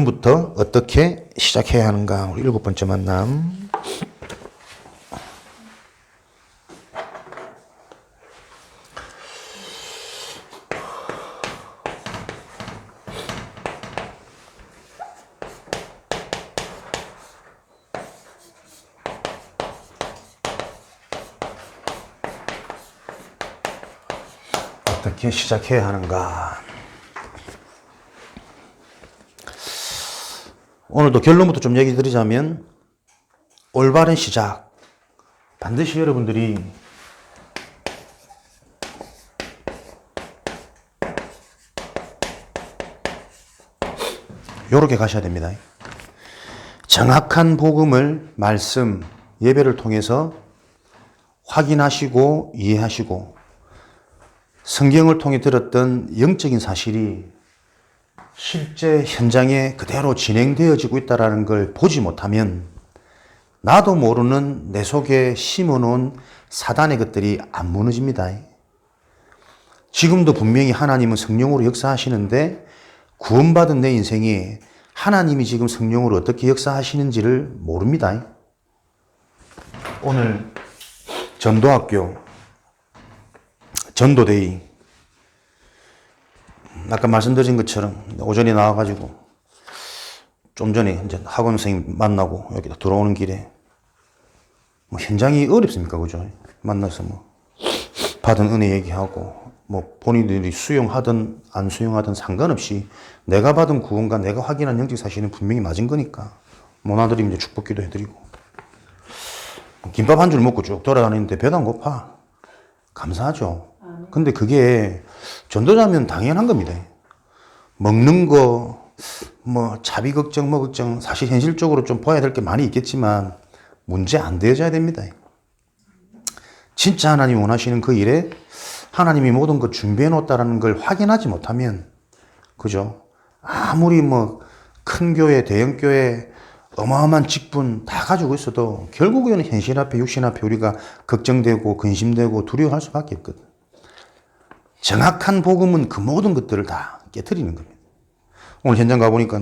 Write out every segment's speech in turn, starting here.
지금부터 어떻게 시작해야 하는가? 우리 7번째 만남. 어떻게 시작해야 하는가? 오늘도 결론부터 좀 얘기 드리자면 올바른 시작. 반드시 여러분들이 요렇게 가셔야 됩니다. 정확한 복음을, 말씀, 예배를 통해서 확인하시고 이해하시고 성경을 통해 들었던 영적인 사실이 실제 현장에 그대로 진행되어지고 있다는 걸 보지 못하면 나도 모르는 내 속에 심어놓은 사단의 것들이 안 무너집니다. 지금도 분명히 하나님은 성령으로 역사하시는데 구원받은 내 인생에 하나님이 지금 성령으로 어떻게 역사하시는지를 모릅니다. 오늘 전도학교 전도데이 아까 말씀드린 것처럼 오전에 나와가지고 좀 전에 이제 학원 선생님 만나고 여기 들어오는 길에 뭐 현장이 어렵습니까? 그죠? 만나서 뭐 받은 은혜 얘기하고 뭐 본인들이 수용하든 안 수용하든 상관없이 내가 받은 구원과 내가 확인한 영적 사실은 분명히 맞은 거니까 모나드리면 이제 축복 기도 해드리고 김밥 한 줄 먹고 쭉 돌아다니는데 배도 안 고파. 감사하죠. 근데 그게 전도자면 당연한 겁니다. 먹는 거, 뭐, 차비 걱정, 뭐 걱정, 사실 현실적으로 좀 봐야 될 게 많이 있겠지만, 문제 안 되어져야 됩니다. 진짜 하나님이 원하시는 그 일에 하나님이 모든 것 준비해 놓았다는 걸 확인하지 못하면, 그죠? 아무리 뭐, 큰 교회, 대형 교회, 어마어마한 직분 다 가지고 있어도 결국에는 현실 앞에, 육신 앞에 우리가 걱정되고, 근심되고, 두려워할 수밖에 없거든. 정확한 복음은 그 모든 것들을 다 깨트리는 겁니다. 오늘 현장 가보니까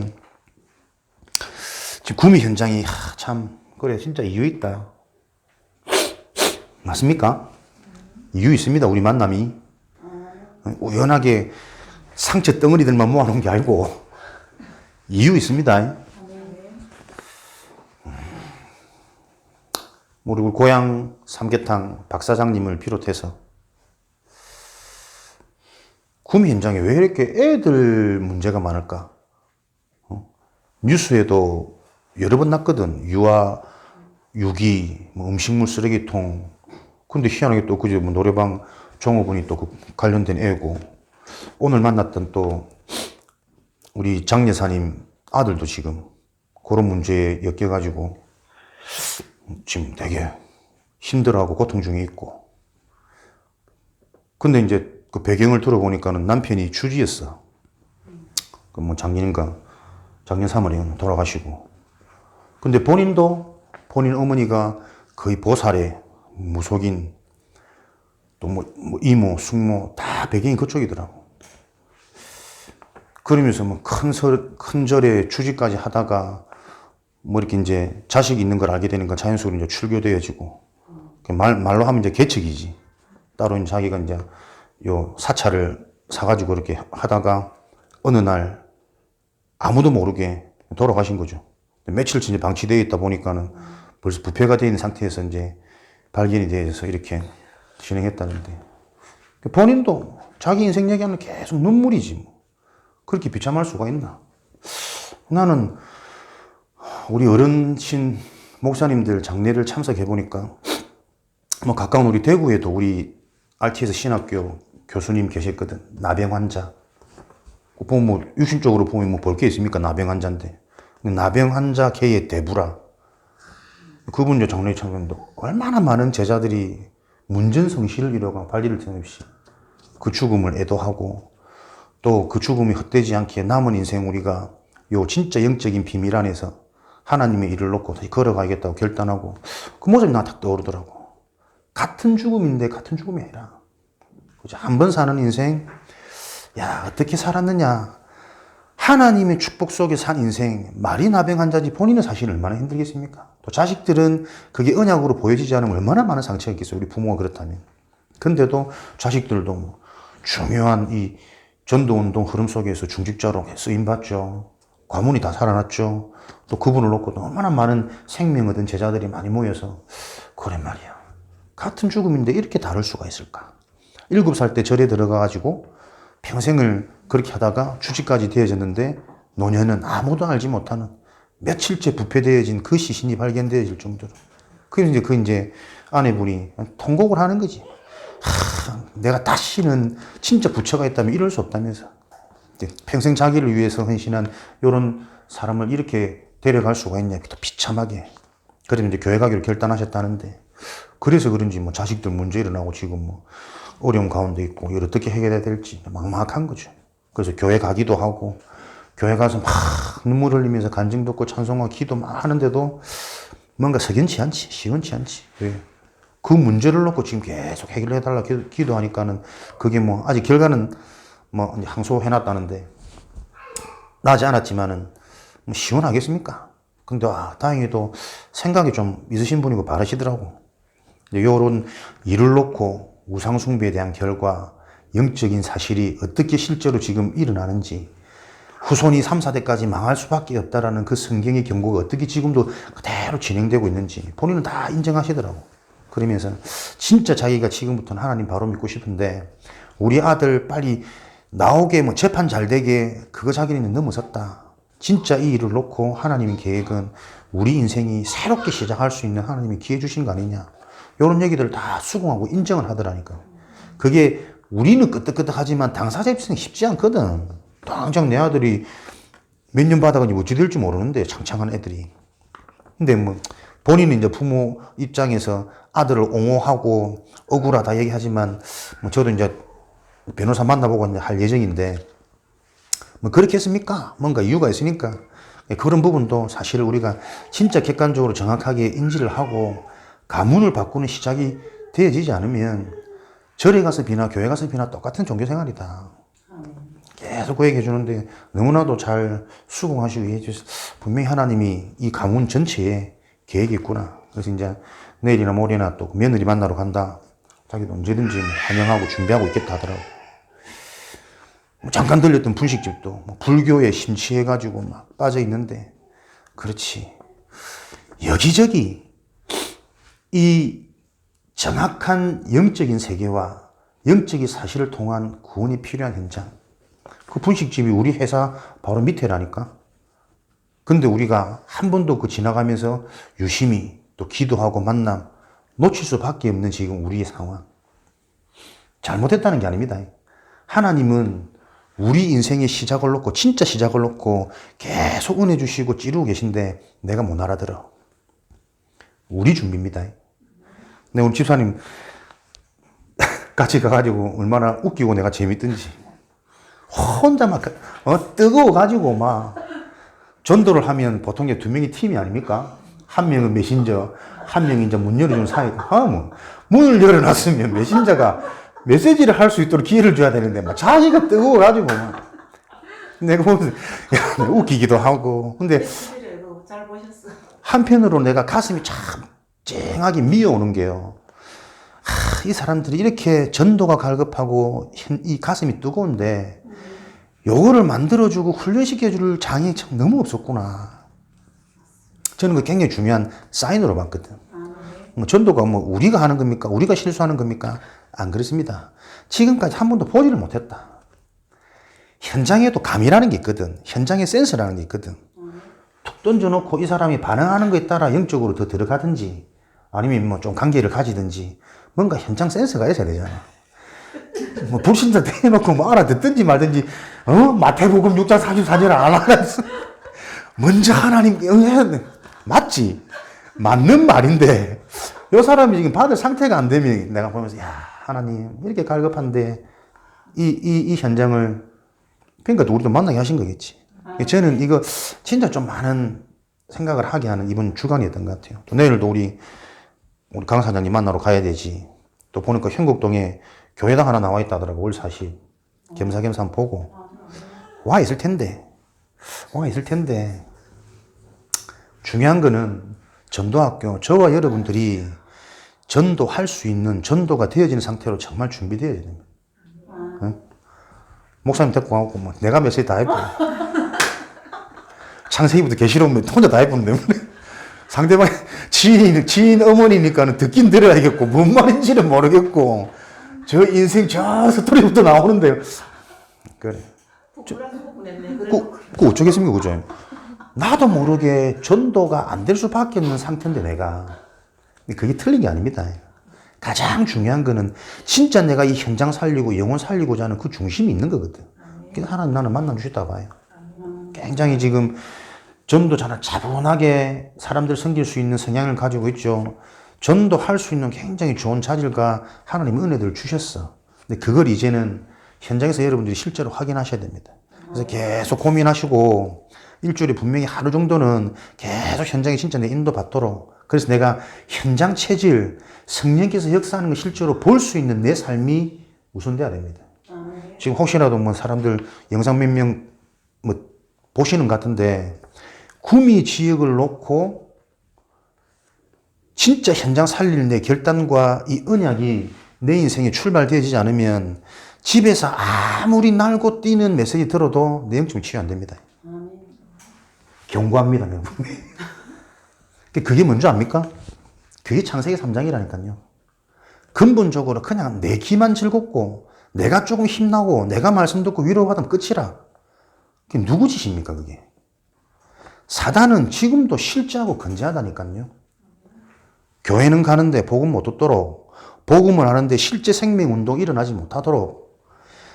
지금 구미 현장이 참 그래 진짜 이유 있다. 맞습니까? 이유 있습니다. 우리 만남이 우연하게 상처 덩어리들만 모아놓은 게 아니고 이유 있습니다. 우리 고향 삼계탕 박 사장님을 비롯해서 구미 현장에 왜 이렇게 애들 문제가 많을까? 뉴스에도 여러 번 났거든. 유아, 유기, 뭐 음식물 쓰레기통. 근데 희한하게 또 그제 뭐 노래방 종업원이 또 그 관련된 애고, 오늘 만났던 또 우리 장 여사님 아들도 지금 그런 문제에 엮여가지고 지금 되게 힘들어하고 고통 중에 있고. 근데 이제 그 배경을 들어보니까는 남편이 주지였어. 그 뭐 작년 3월에 돌아가시고. 근데 본인도 본인 어머니가 거의 보살에 무속인 또 뭐 이모, 숙모 다 배경이 그쪽이더라고. 그러면서 뭐 큰 절에 주지까지 하다가 뭐 이렇게 이제 자식이 있는 걸 알게 되니까 자연스러로 이제 출교되어지고 말로 하면 이제 개척이지. 따로 이제 자기가 이제 요 사찰을 사가지고 이렇게 하다가 어느 날 아무도 모르게 돌아가신 거죠. 며칠치 이제 방치되어 있다 보니까는 벌써 부패가 되어 있는 상태에서 이제 발견이 되어서 이렇게 진행했다는데 본인도 자기 인생 얘기하면 계속 눈물이지 뭐. 그렇게 비참할 수가 있나? 나는 우리 어른신 목사님들 장례를 참석해 보니까 뭐 가까운 우리 대구에도 우리 RTS 신학교 교수님 계셨거든. 나병 환자. 보면 뭐 육신적으로 보면 뭐 볼 게 있습니까? 나병 환자인데. 나병 환자 K의 대부라. 그분 저 장례 참석했는데 얼마나 많은 제자들이 문전성시를 이뤄가 발디딜 틈 없이 그 죽음을 애도하고 또 그 죽음이 헛되지 않게 남은 인생 우리가 요 진짜 영적인 비밀 안에서 하나님의 일을 놓고 다시 걸어가야겠다고 결단하고 그 모습이 나 딱 떠오르더라고. 같은 죽음인데 같은 죽음이 아니라 한 번 사는 인생 야 어떻게 살았느냐 하나님의 축복 속에 산 인생, 말이 나병환자지 본인은 사실 얼마나 힘들겠습니까? 또 자식들은 그게 언약으로 보여지지 않으면 얼마나 많은 상처가 있겠어요. 우리 부모가 그렇다면. 근데도 자식들도 뭐 중요한 이 전도운동 흐름 속에서 중직자로 쓰임받죠. 과문이 다 살아났죠. 또 그분을 놓고 얼마나 많은 생명 얻은 제자들이 많이 모여서 그래 말이야. 같은 죽음인데 이렇게 다를 수가 있을까? 7살 때 절에 들어가가지고 평생을 그렇게 하다가 주직까지 되어졌는데 노년은 아무도 알지 못하는 며칠째 부패되어진 그 시신이 발견되어질 정도로. 그래서 이제 아내분이 통곡을 하는 거지. 내가 다시는 진짜 부처가 있다면 이럴 수 없다면서. 평생 자기를 위해서 헌신한 이런 사람을 이렇게 데려갈 수가 있냐. 또 비참하게. 그래서 이제 교회 가기로 결단하셨다는데, 그래서 그런지 뭐 자식들 문제 일어나고 지금 뭐 어려움 가운데 있고 이걸 어떻게 해결해야 될지 막막한 거죠. 그래서 교회 가기도 하고, 교회 가서 막 눈물 흘리면서 간증 듣고 찬송하고 기도 막 하는데도 뭔가 석연치 않지, 시원치 않지. 왜? 그 문제를 놓고 지금 계속 해결해달라 기도하니까는 그게 뭐 아직 결과는 뭐 항소해놨다는데 나지 않았지만은 뭐 시원하겠습니까? 근데 다행히도 생각이 좀 있으신 분이고 바르시더라고. 요런 일을 놓고 우상숭배에 대한 결과, 영적인 사실이 어떻게 실제로 지금 일어나는지, 후손이 3, 4대까지 망할 수밖에 없다라는 그 성경의 경고가 어떻게 지금도 그대로 진행되고 있는지 본인은 다 인정하시더라고. 그러면서 진짜 자기가 지금부터는 하나님 바로 믿고 싶은데 우리 아들 빨리 나오게 뭐 재판 잘 되게 그거 자기는 넘어섰다. 진짜 이 일을 놓고 하나님의 계획은 우리 인생이 새롭게 시작할 수 있는 하나님이 기회 주신 거 아니냐. 이런 얘기들을 다 수긍하고 인정을 하더라니까. 그게 우리는 끄떡끄떡하지만 당사자 입장이 쉽지 않거든. 당장 내 아들이 몇 년 받아가니 어찌 될지 모르는데 창창한 애들이. 근데 뭐 본인은 이제 부모 입장에서 아들을 옹호하고 억울하다 얘기하지만 뭐 저도 이제 변호사 만나보고 이제 할 예정인데 뭐 그렇게 했습니까? 뭔가 이유가 있으니까. 그런 부분도 사실 우리가 진짜 객관적으로 정확하게 인지를 하고 가문을 바꾸는 시작이 되어지지 않으면 절에 가서 비나 교회 가서 비나 똑같은 종교 생활이다. 계속 그 얘기 해주는데 너무나도 잘 수긍하시고 해주셔서 분명히 하나님이 이 가문 전체에 계획이 있구나. 그래서 이제 내일이나 모레나 또 며느리 만나러 간다. 자기도 언제든지 환영하고 준비하고 있겠다 하더라고. 잠깐 들렸던 분식집도 불교에 심취해가지고 막 빠져 있는데, 그렇지. 여기저기 이 정확한 영적인 세계와 영적인 사실을 통한 구원이 필요한 현장. 그 분식집이 우리 회사 바로 밑에라니까. 근데 우리가 한 번도 그 지나가면서 유심히 또 기도하고 만남 놓칠 수밖에 없는 지금 우리의 상황. 잘못했다는 게 아닙니다. 하나님은 우리 인생의 시작을 놓고, 진짜 시작을 놓고 계속 은혜 주시고 찌르고 계신데 내가 못 알아들어. 우리 준비입니다. 내 우리 집사님 같이 가가지고 얼마나 웃기고 내가 재밌든지. 혼자 막 뜨거워가지고 막 전도를 하면 보통 2명이 팀이 아닙니까? 한 명은 메신저, 한 명이 이제 문 열어주는 사이. 뭐 문을 열어놨으면 메신저가 메시지를 할 수 있도록 기회를 줘야 되는데 막 자기가 뜨거워가지고 막 내가 보면서 야, 웃기기도 하고. 근데 잘 보셨어. 한편으로 내가 가슴이 참 쨍하게 미어오는 게요. 이 사람들이 이렇게 전도가 갈급하고 이 가슴이 뜨거운데 요거를 만들어주고 훈련시켜줄 장이 참 너무 없었구나. 저는 그 굉장히 중요한 사인으로 봤거든. 뭐 전도가 뭐 우리가 하는 겁니까? 우리가 실수하는 겁니까? 안 그렇습니다. 지금까지 한 번도 보지를 못했다. 현장에도 감이라는 게 있거든. 현장에 센서라는 게 있거든. 툭 던져놓고 이 사람이 반응하는 거에 따라 영적으로 더 들어가든지 아니면 뭐 좀 관계를 가지든지 뭔가 현장 센서가 있어야 되잖아. 뭐 불신자 대놓고 뭐 알아듣든지 말든지 마태복음 6장 44절을 안 알아듣어. 먼저 하나님께 응해야 돼. 맞지? 맞는 말인데 이 사람이 지금 받을 상태가 안 되면 내가 보면서 야 하나님 이렇게 갈급한데 이 현장을 그러니까 우리도 만나게 하신 거겠지. 저는 이거 진짜 좀 많은 생각을 하게 하는 이번 주간이었던 것 같아요. 또 내일도 우리 강 사장님 만나러 가야 되지. 또 보니까 현곡동에 교회당 하나 나와 있다 하더라고. 올 40. 겸사겸사 보고 와 있을 텐데 뭐가 있을 텐데. 중요한 거는 전도학교, 저와 여러분들이 전도할 수 있는 전도가 되어지는 상태로 정말 준비되어야 됩니다. 응? 목사님 데리고 가고, 뭐, 내가 메시지 다 했고. 창세기부터 계시록 혼자 다 해보는데. 상대방 지인 어머니니까는 듣긴 들어야겠고, 뭔 말인지는 모르겠고, 저 인생 저 스토리부터 나오는데요. 그래. 부끄러운 부분했네. 그 어쩌겠습니까, 그죠? 나도 모르게 전도가 안 될 수밖에 없는 상태인데, 내가. 그게 틀린 게 아닙니다. 가장 중요한 거는 진짜 내가 이 현장 살리고 영혼 살리고자 하는 그 중심이 있는 거거든. 그래서 하나님 나는 만나 주셨다고 봐요. 굉장히 지금 전도 잘 차분하게 사람들 섬길 수 있는 성향을 가지고 있죠. 전도할 수 있는 굉장히 좋은 자질과 하나님 은혜들을 주셨어. 근데 그걸 이제는 현장에서 여러분들이 실제로 확인하셔야 됩니다. 그래서 계속 고민하시고 일주일에 분명히 하루 정도는 계속 현장에 진짜 내 인도 받도록, 그래서 내가 현장 체질, 성령께서 역사하는 걸 실제로 볼 수 있는 내 삶이 우선돼야 됩니다. 지금 혹시라도 뭐 사람들 영상 몇 명 뭐 보시는 것 같은데, 구미 지역을 놓고 진짜 현장 살릴 내 결단과 이 언약이 내 인생에 출발되어지지 않으면 집에서 아무리 날고 뛰는 메시지 들어도 내 영적으로 치유 안 됩니다. 경고합니다, 여러분. 그게 뭔지 압니까? 그게 창세기 3장이라니까요. 근본적으로 그냥 내 기만 즐겁고 내가 조금 힘나고 내가 말씀 듣고 위로받으면 끝이라. 그게 누구 짓입니까, 그게? 사단은 지금도 실제하고 건재하다니까요. 교회는 가는데 복음 못 듣도록, 복음을 하는데 실제 생명운동 일어나지 못하도록,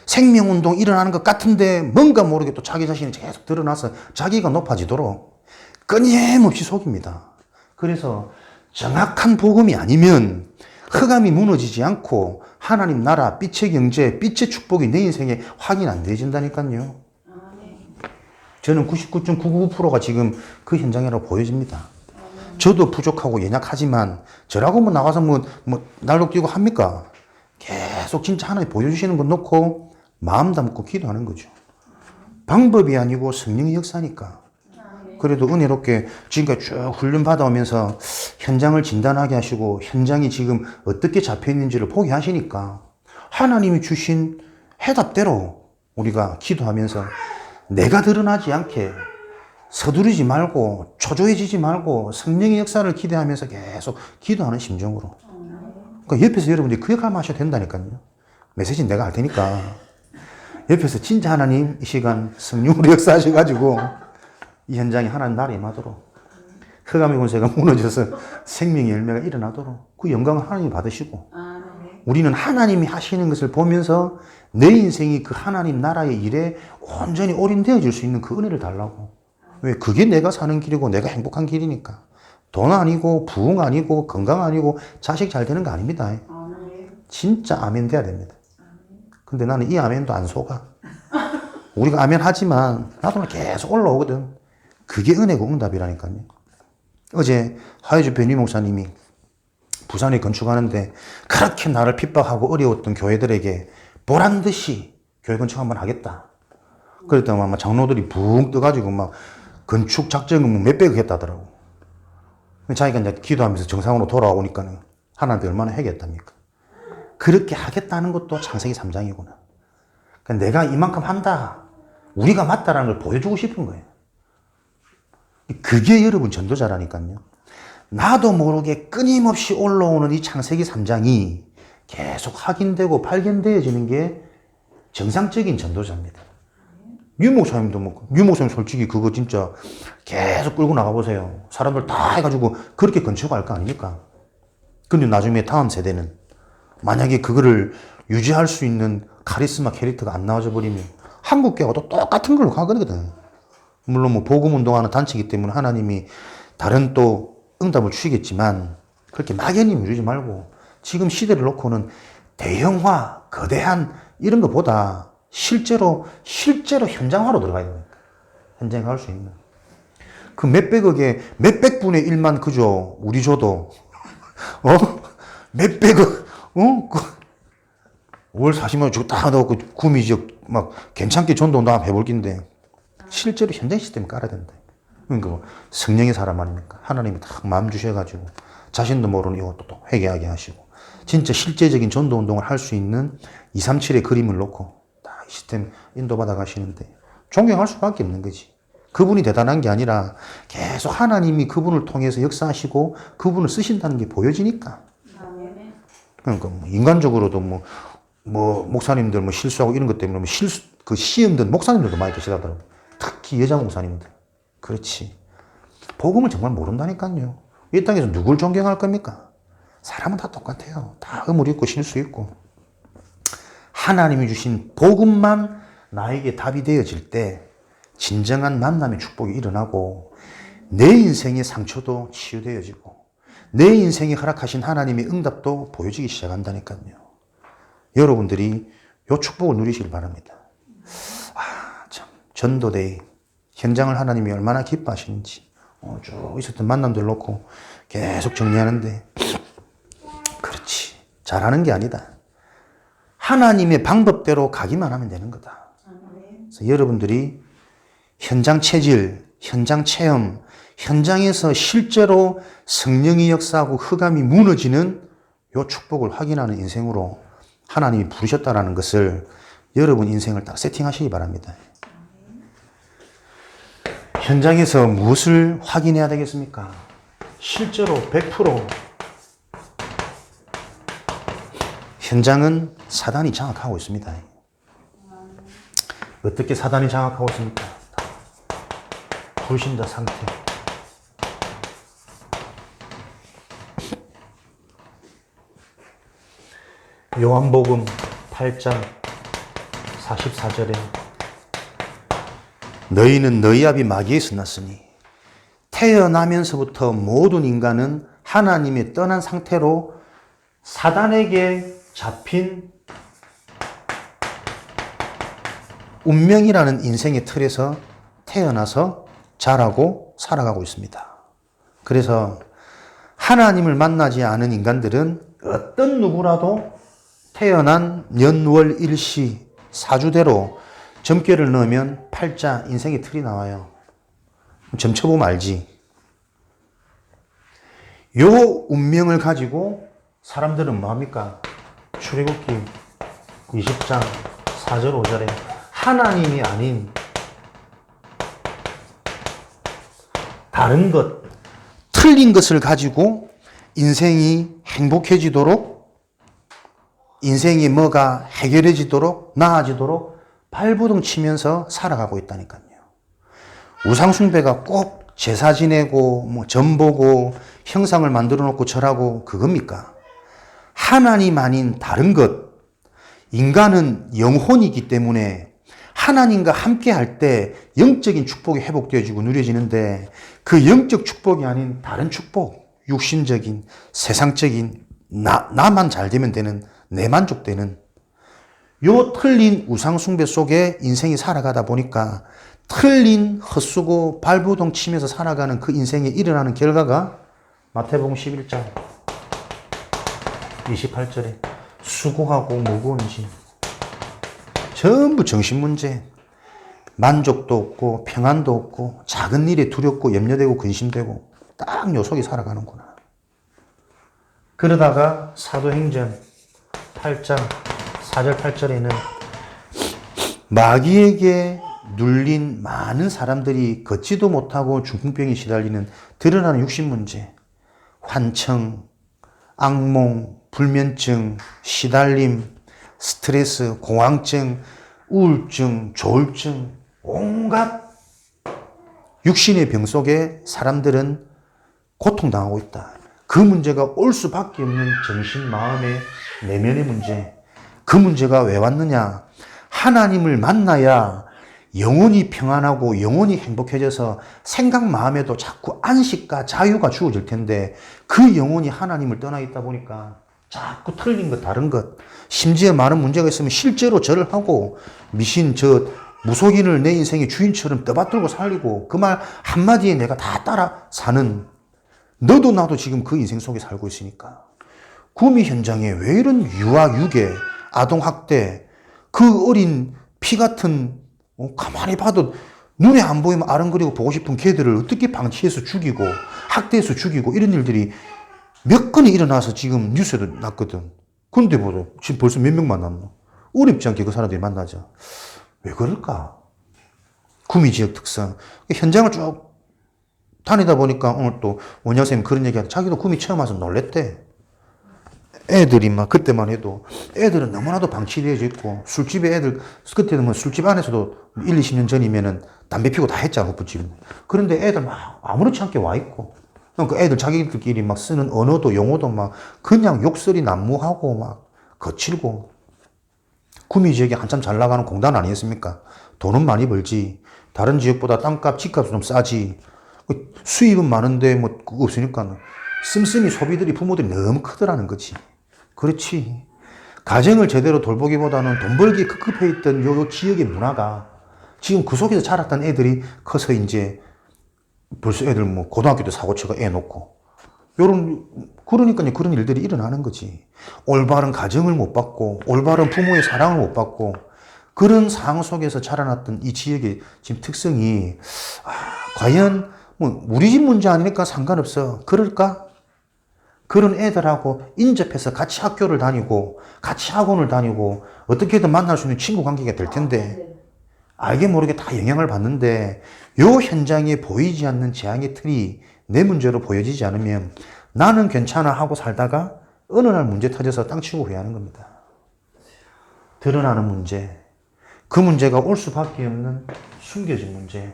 생명운동 일어나는 것 같은데 뭔가 모르게 또 자기 자신이 계속 드러나서 자기가 높아지도록 끊임없이 속입니다. 그래서 정확한 복음이 아니면 흑암이 무너지지 않고 하나님 나라, 빛의 경제, 빛의 축복이 내 인생에 확인 안 되어진다니까요. 저는 99.999%가 지금 그 현장이라고 보여집니다. 저도 부족하고 연약하지만 저라고 뭐 나가서 뭐 날로 뛰고 합니까? 계속 진짜 하나님 보여주시는 것 놓고 마음 담고 기도하는 거죠. 방법이 아니고 성령의 역사니까. 그래도 은혜롭게 지금까지 쭉 훈련 받아오면서 현장을 진단하게 하시고 현장이 지금 어떻게 잡혀 있는지를 보게 하시니까 하나님이 주신 해답대로 우리가 기도하면서 내가 드러나지 않게 서두르지 말고 초조해지지 말고 성령의 역사를 기대하면서 계속 기도하는 심정으로. 그러니까 옆에서 여러분들이 그 역할만 하셔도 된다니까요. 메시지는 내가 할 테니까. 옆에서 진짜 하나님 이 시간 성령으로 역사하셔가지고 이 현장에 하나님 나라 임하도록, 흑암의 권세가 무너져서 생명의 열매가 일어나도록 그 영광을 하나님이 받으시고, 우리는 하나님이 하시는 것을 보면서 내 인생이 그 하나님 나라의 일에 온전히 올인되어질 수 있는 그 은혜를 달라고. 왜? 그게 내가 사는 길이고 내가 행복한 길이니까. 돈 아니고 부흥 아니고 건강 아니고 자식 잘 되는 거 아닙니다. 진짜 아멘 돼야 됩니다. 근데 나는 이 아멘도 안 속아. 우리가 아멘 하지만 나도 계속 올라오거든. 그게 은혜고 응답이라니까요. 어제 하여주 변희 목사님이 부산에 건축하는데 그렇게 나를 핍박하고 어려웠던 교회들에게 보란 듯이 교회 건축 한번 하겠다. 그랬더니 막 장로들이 붕 떠가지고 막 건축 작정은 몇백억 했다더라고. 자기가 이제 기도하면서 정상으로 돌아오니까는 하나님한테 얼마나 해겠답니까? 그렇게 하겠다는 것도 창세기 3장이구나. 그러니까 내가 이만큼 한다. 우리가 맞다라는 걸 보여주고 싶은 거예요. 그게 여러분 전도자라니까요. 나도 모르게 끊임없이 올라오는 이 창세기 3장이 계속 확인되고 발견되어지는 게 정상적인 전도자입니다. 유목사님도 유목사님 솔직히 그거 진짜 계속 끌고 나가보세요. 사람들 다 해가지고 그렇게 건축할 거 아닙니까? 근데 나중에 다음 세대는 만약에 그거를 유지할 수 있는 카리스마 캐릭터가 안 나와져 버리면 한국교회가 똑같은 걸로 가거든. 물론 뭐 복음 운동하는 단체이기 때문에 하나님이 다른 또 응답을 주시겠지만 그렇게 막연히 미루지 말고 지금 시대를 놓고는 대형화, 거대한 이런 것보다 실제로 현장화로 들어가야 됩니다. 현장에 갈 수 있는. 그 몇백억에 몇백분의 1만 그저 우리 줘도 몇백억 월 40만 원 주고 딱 넣고 구미 지역 막 괜찮게 전도 나 해볼 긴데 실제로 현장 시스템을 깔아야 된다. 그러니까 뭐 성령의 사람 아닙니까? 하나님이 딱 마음 주셔가지고 자신도 모르는 이것도 또 회개하게 하시고 진짜 실제적인 전도 운동을 할 수 있는 237의 그림을 놓고 딱 시스템 인도받아 가시는데 존경할 수밖에 없는 거지. 그분이 대단한 게 아니라 계속 하나님이 그분을 통해서 역사하시고 그분을 쓰신다는 게 보여지니까. 그러니까 뭐 인간적으로도 뭐 목사님들 뭐 실수하고 이런 것 때문에 그 시험들 목사님들도 많이 계시다더라고요. 특히 여자 목사님들. 그렇지. 복음을 정말 모른다니까요. 이 땅에서 누굴 존경할 겁니까? 사람은 다 똑같아요. 다 음을 있고 실수 있고. 하나님이 주신 복음만 나에게 답이 되어질 때 진정한 만남의 축복이 일어나고 내 인생의 상처도 치유되어지고 내 인생에 허락하신 하나님의 응답도 보여지기 시작한다니까요. 여러분들이 이 축복을 누리시길 바랍니다. 참 전도대회 현장을 하나님이 얼마나 기뻐하시는지 쭉 있었던 만남들 놓고 계속 정리하는데 그렇지. 잘하는 게 아니다. 하나님의 방법대로 가기만 하면 되는 거다. 그래서 여러분들이 현장 체질, 현장 체험, 현장에서 실제로 성령이 역사하고 흑암이 무너지는 이 축복을 확인하는 인생으로 하나님이 부르셨다라는 것을 여러분 인생을 딱 세팅하시기 바랍니다. 현장에서 무엇을 확인해야 되겠습니까? 실제로 100% 현장은 사단이 장악하고 있습니다. 어떻게 사단이 장악하고 있습니까? 불신자 상태. 요한복음 8장 44절에 너희는 너희 아비 마귀에서 났으니 태어나면서부터 모든 인간은 하나님의 떠난 상태로 사단에게 잡힌 운명이라는 인생의 틀에서 태어나서 자라고 살아가고 있습니다. 그래서 하나님을 만나지 않은 인간들은 어떤 누구라도 태어난 연월 일시 사주대로 점괘를 넣으면 팔자 인생의 틀이 나와요. 점쳐보면 알지. 요 운명을 가지고 사람들은 뭐합니까? 출애굽기 20장 4절 5절에 하나님이 아닌 다른 것, 틀린 것을 가지고 인생이 행복해지도록 인생이 뭐가 해결해지도록 나아지도록 발버둥 치면서 살아가고 있다니까요. 우상숭배가 꼭 제사 지내고 뭐 점 보고 형상을 만들어 놓고 절하고 그겁니까? 하나님 아닌 다른 것. 인간은 영혼이기 때문에 하나님과 함께 할 때 영적인 축복이 회복되어지고 누려지는데 그 영적 축복이 아닌 다른 축복, 육신적인, 세상적인, 나만 잘 되면 되는, 내 만족되는 요 틀린 우상숭배 속에 인생이 살아가다 보니까 틀린 헛수고 발버둥 치면서 살아가는 그 인생에 일어나는 결과가 마태복음 11장 28절에 수고하고 무거운 짐 전부 정신문제, 만족도 없고 평안도 없고 작은 일에 두렵고 염려되고 근심되고 딱 요 속에 살아가는구나. 그러다가 사도행전 8장 4절 8절에는 마귀에게 눌린 많은 사람들이 걷지도 못하고 중풍병에 시달리는 드러나는 육신문제, 환청, 악몽, 불면증, 시달림, 스트레스, 공황증, 우울증, 조울증, 온갖 육신의 병 속에 사람들은 고통당하고 있다. 그 문제가 올 수밖에 없는 정신, 마음의 내면의 문제. 그 문제가 왜 왔느냐? 하나님을 만나야 영혼이 평안하고 영혼이 행복해져서 생각 마음에도 자꾸 안식과 자유가 주어질 텐데 그 영혼이 하나님을 떠나 있다 보니까 자꾸 틀린 것, 다른 것, 심지어 많은 문제가 있으면 실제로 절을 하고 미신, 무속인을 내 인생의 주인처럼 떠받들고 살리고 그 말 한마디에 내가 다 따라 사는 너도 나도 지금 그 인생 속에 살고 있으니까 구미 현장에 왜 이런 유아, 유괴, 아동학대, 그 어린 피 같은 가만히 봐도 눈에 안 보이면 아른거리고 보고 싶은 걔들을 어떻게 방치해서 죽이고 학대해서 죽이고 이런 일들이 몇 건이 일어나서 지금 뉴스에도 났거든. 근데 보자. 지금 벌써 몇 명 만났노? 어렵지 않게 그 사람들이 만나자. 왜 그럴까? 구미 지역 특성. 현장을 쭉 다니다 보니까 오늘 또 원장 선생님 그런 얘기 하는데 자기도 구미 처음 와서 놀랬대. 애들이 막 그때만 해도 애들은 너무나도 방치되어져 있고 술집에 애들 그때는 뭐 술집 안에서도 1, 20년 전이면은 담배 피고 다 했잖아, 호프집. 그런데 애들 막 아무렇지 않게 와 있고 그 애들 자기들끼리 막 쓰는 언어도 용어도 막 그냥 욕설이 난무하고 막 거칠고. 구미 지역이 한참 잘 나가는 공단 아니겠습니까? 돈은 많이 벌지. 다른 지역보다 땅값, 집값은 좀 싸지. 수입은 많은데 뭐 그거 없으니까 씀씀이 소비들이 부모들이 너무 크더라는 거지. 그렇지. 가정을 제대로 돌보기보다는 돈 벌기에 급급해 있던 요 지역의 문화가 지금 그 속에서 자랐던 애들이 커서 이제 벌써 애들 뭐 고등학교 때 사고쳐가 애 놓고 그러니까 그런 일들이 일어나는 거지. 올바른 가정을 못 받고 올바른 부모의 사랑을 못 받고 그런 상황 속에서 자라났던 이 지역의 지금 특성이 과연 뭐 우리 집 문제 아니니까 상관없어. 그럴까? 그런 애들하고 인접해서 같이 학교를 다니고 같이 학원을 다니고 어떻게든 만날 수 있는 친구 관계가 될 텐데 알게 모르게 다 영향을 받는데 요 현장에 보이지 않는 재앙의 틀이 내 문제로 보여지지 않으면 나는 괜찮아 하고 살다가 어느 날 문제 터져서 땅 치고 후회하는 겁니다. 드러나는 문제. 그 문제가 올 수밖에 없는 숨겨진 문제.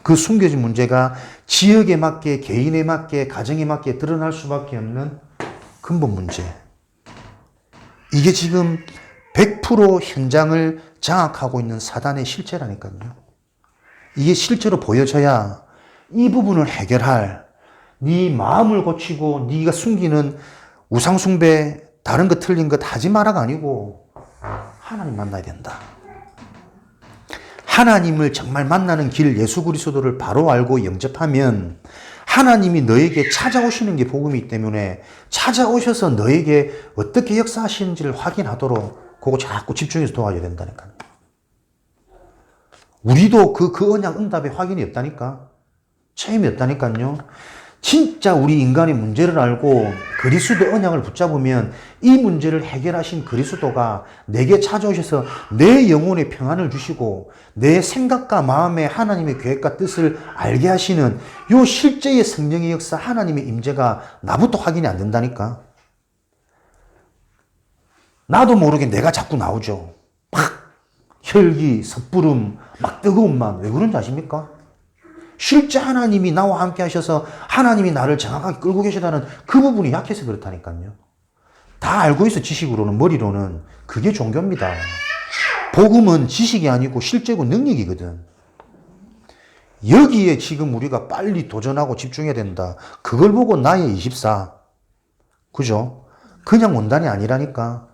그 숨겨진 문제가 지역에 맞게, 개인에 맞게, 가정에 맞게 드러날 수밖에 없는 근본 문제. 이게 지금 100% 현장을 장악하고 있는 사단의 실체라니까요. 이게 실제로 보여져야 이 부분을 해결할 네 마음을 고치고 네가 숨기는 우상숭배, 다른 거 틀린 것 하지 마라가 아니고 하나님 만나야 된다. 하나님을 정말 만나는 길 예수 그리스도를 바로 알고 영접하면 하나님이 너에게 찾아오시는 게 복음이기 때문에 찾아오셔서 너에게 어떻게 역사하시는지를 확인하도록 그거 자꾸 집중해서 도와줘야 된다니까요. 우리도 그 언약 응답에 확인이 없다니까. 체험이 없다니까요. 진짜 우리 인간의 문제를 알고 그리스도 언약을 붙잡으면 이 문제를 해결하신 그리스도가 내게 찾아오셔서 내 영혼에 평안을 주시고 내 생각과 마음에 하나님의 계획과 뜻을 알게 하시는 요 실제의 성령의 역사, 하나님의 임재가 나부터 확인이 안 된다니까. 나도 모르게 내가 자꾸 나오죠. 막 혈기, 섣부름, 막 뜨거운 만. 왜 그런지 아십니까? 실제 하나님이 나와 함께 하셔서 하나님이 나를 정확하게 끌고 계시다는 그 부분이 약해서 그렇다니까요. 다 알고 있어, 지식으로는, 머리로는. 그게 종교입니다. 복음은 지식이 아니고 실제고 능력이거든. 여기에 지금 우리가 빨리 도전하고 집중해야 된다. 그걸 보고 나의 24. 그죠? 그냥 원단이 아니라니까.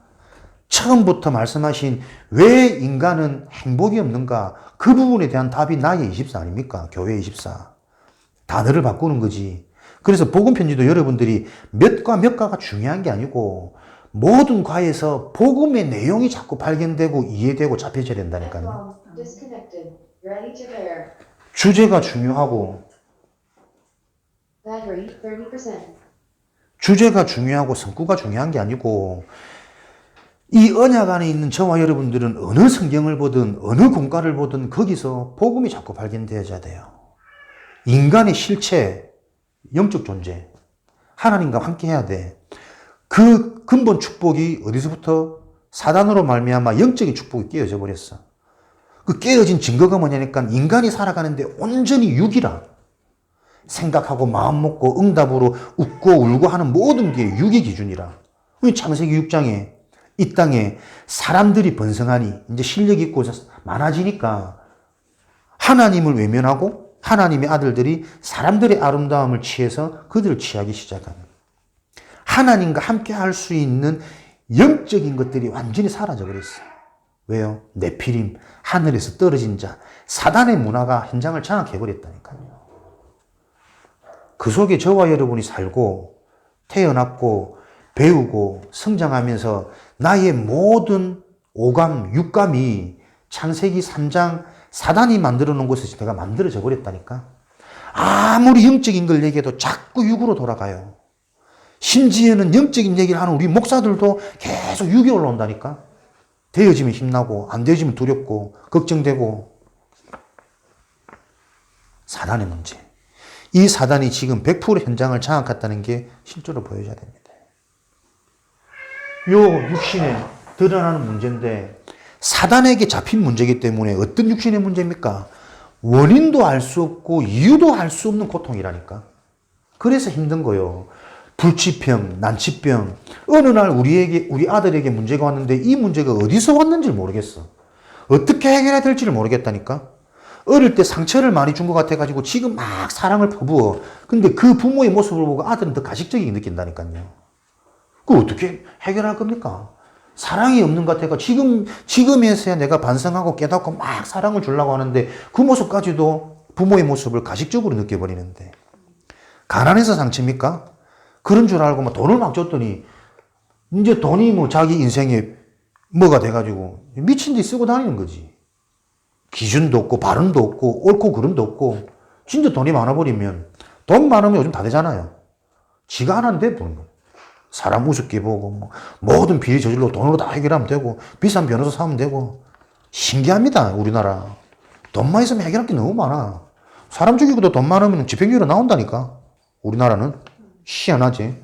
처음부터 말씀하신 왜 인간은 행복이 없는가? 그 부분에 대한 답이 나의 24 아닙니까? 교회 24. 단어를 바꾸는 거지. 그래서 복음 편지도 여러분들이 몇과 몇과가 중요한 게 아니고 모든 과에서 복음의 내용이 자꾸 발견되고 이해되고 잡혀져야 된다니까요. 주제가 중요하고 주제가 중요하고 성구가 중요한 게 아니고 이 언약 안에 있는 저와 여러분들은 어느 성경을 보든 어느 공과를 보든 거기서 복음이 자꾸 발견되어야 돼요. 인간의 실체, 영적 존재, 하나님과 함께 해야 돼. 그 근본 축복이 어디서부터? 사단으로 말미암아 영적인 축복이 깨어져 버렸어. 그 깨어진 증거가 뭐냐니까 인간이 살아가는데 온전히 육이라. 생각하고 마음 먹고 응답으로 웃고 울고 하는 모든 게 육의 기준이라. 창세기 6장에 이 땅에 사람들이 번성하니 이제 실력 있고 많아지니까 하나님을 외면하고 하나님의 아들들이 사람들의 아름다움을 취해서 그들을 취하기 시작하는 하나님과 함께 할 수 있는 영적인 것들이 완전히 사라져 버렸어요. 왜요? 네피림, 하늘에서 떨어진 자, 사단의 문화가 현장을 장악해 버렸다니까요. 그 속에 저와 여러분이 살고 태어났고 배우고 성장하면서 나의 모든 오감, 육감이 창세기 3장 사단이 만들어 놓은 곳에서 내가 만들어져 버렸다니까. 아무리 영적인 걸 얘기해도 자꾸 육으로 돌아가요. 심지어는 영적인 얘기를 하는 우리 목사들도 계속 육이 올라온다니까. 되어지면 힘나고 안 되어지면 두렵고 걱정되고. 사단의 문제. 이 사단이 지금 100% 현장을 장악했다는 게 실제로 보여져야 됩니다. 요 육신에 드러나는 문제인데 사단에게 잡힌 문제이기 때문에 어떤 육신의 문제입니까? 원인도 알 수 없고 이유도 알 수 없는 고통이라니까. 그래서 힘든 거요. 불치병, 난치병. 어느 날 우리 아들에게 문제가 왔는데 이 문제가 어디서 왔는지 모르겠어. 어떻게 해결해야 될지를 모르겠다니까. 어릴 때 상처를 많이 준 것 같아가지고 지금 막 사랑을 퍼부어. 근데 그 부모의 모습을 보고 아들은 더 가식적이게 느낀다니까요. 그걸 어떻게 해결할 겁니까? 사랑이 없는 것 같아가 지금에서야 내가 반성하고 깨닫고 막 사랑을 주려고 하는데 그 모습까지도 부모의 모습을 가식적으로 느껴버리는데. 가난해서 상처입니까? 그런 줄 알고 막 돈을 막 줬더니 이제 돈이 뭐 자기 인생에 뭐가 돼가지고 미친 듯이 쓰고 다니는 거지. 기준도 없고 바른도 없고 옳고 그름도 없고 진짜 돈이 많아버리면 돈 많으면 요즘 다 되잖아요. 지가 하나인데 보는 거. 사람 우습게 보고 뭐 모든 비리 저질로 돈으로 다 해결하면 되고 비싼 변호사 사면 되고. 신기합니다. 우리나라 돈만 있으면 해결할 게 너무 많아. 사람 죽이고도 돈 많으면 집행유예 나온다니까. 우리나라는 희한하지.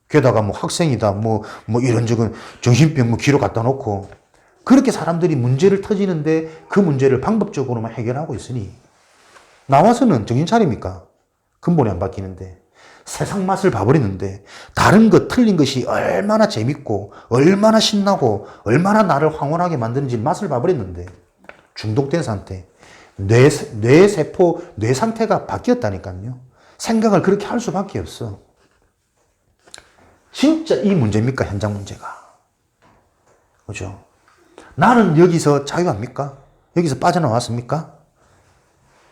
게다가 뭐 학생이다 뭐 이런저런 정신병 뭐 기록 갖다 놓고 그렇게 사람들이 문제를 터지는데 그 문제를 방법적으로만 해결하고 있으니 나와서는 정신 차립니까? 근본이 안 바뀌는데. 세상 맛을 봐버리는데 다른 것 틀린 것이 얼마나 재밌고 얼마나 신나고 얼마나 나를 황홀하게 만드는지 맛을 봐버렸는데 중독된 상태. 뇌세포, 뇌 상태가 바뀌었다니까요. 생각을 그렇게 할 수밖에 없어. 진짜 이 문제입니까? 현장 문제가. 그죠? 나는 여기서 자유합니까? 여기서 빠져나왔습니까?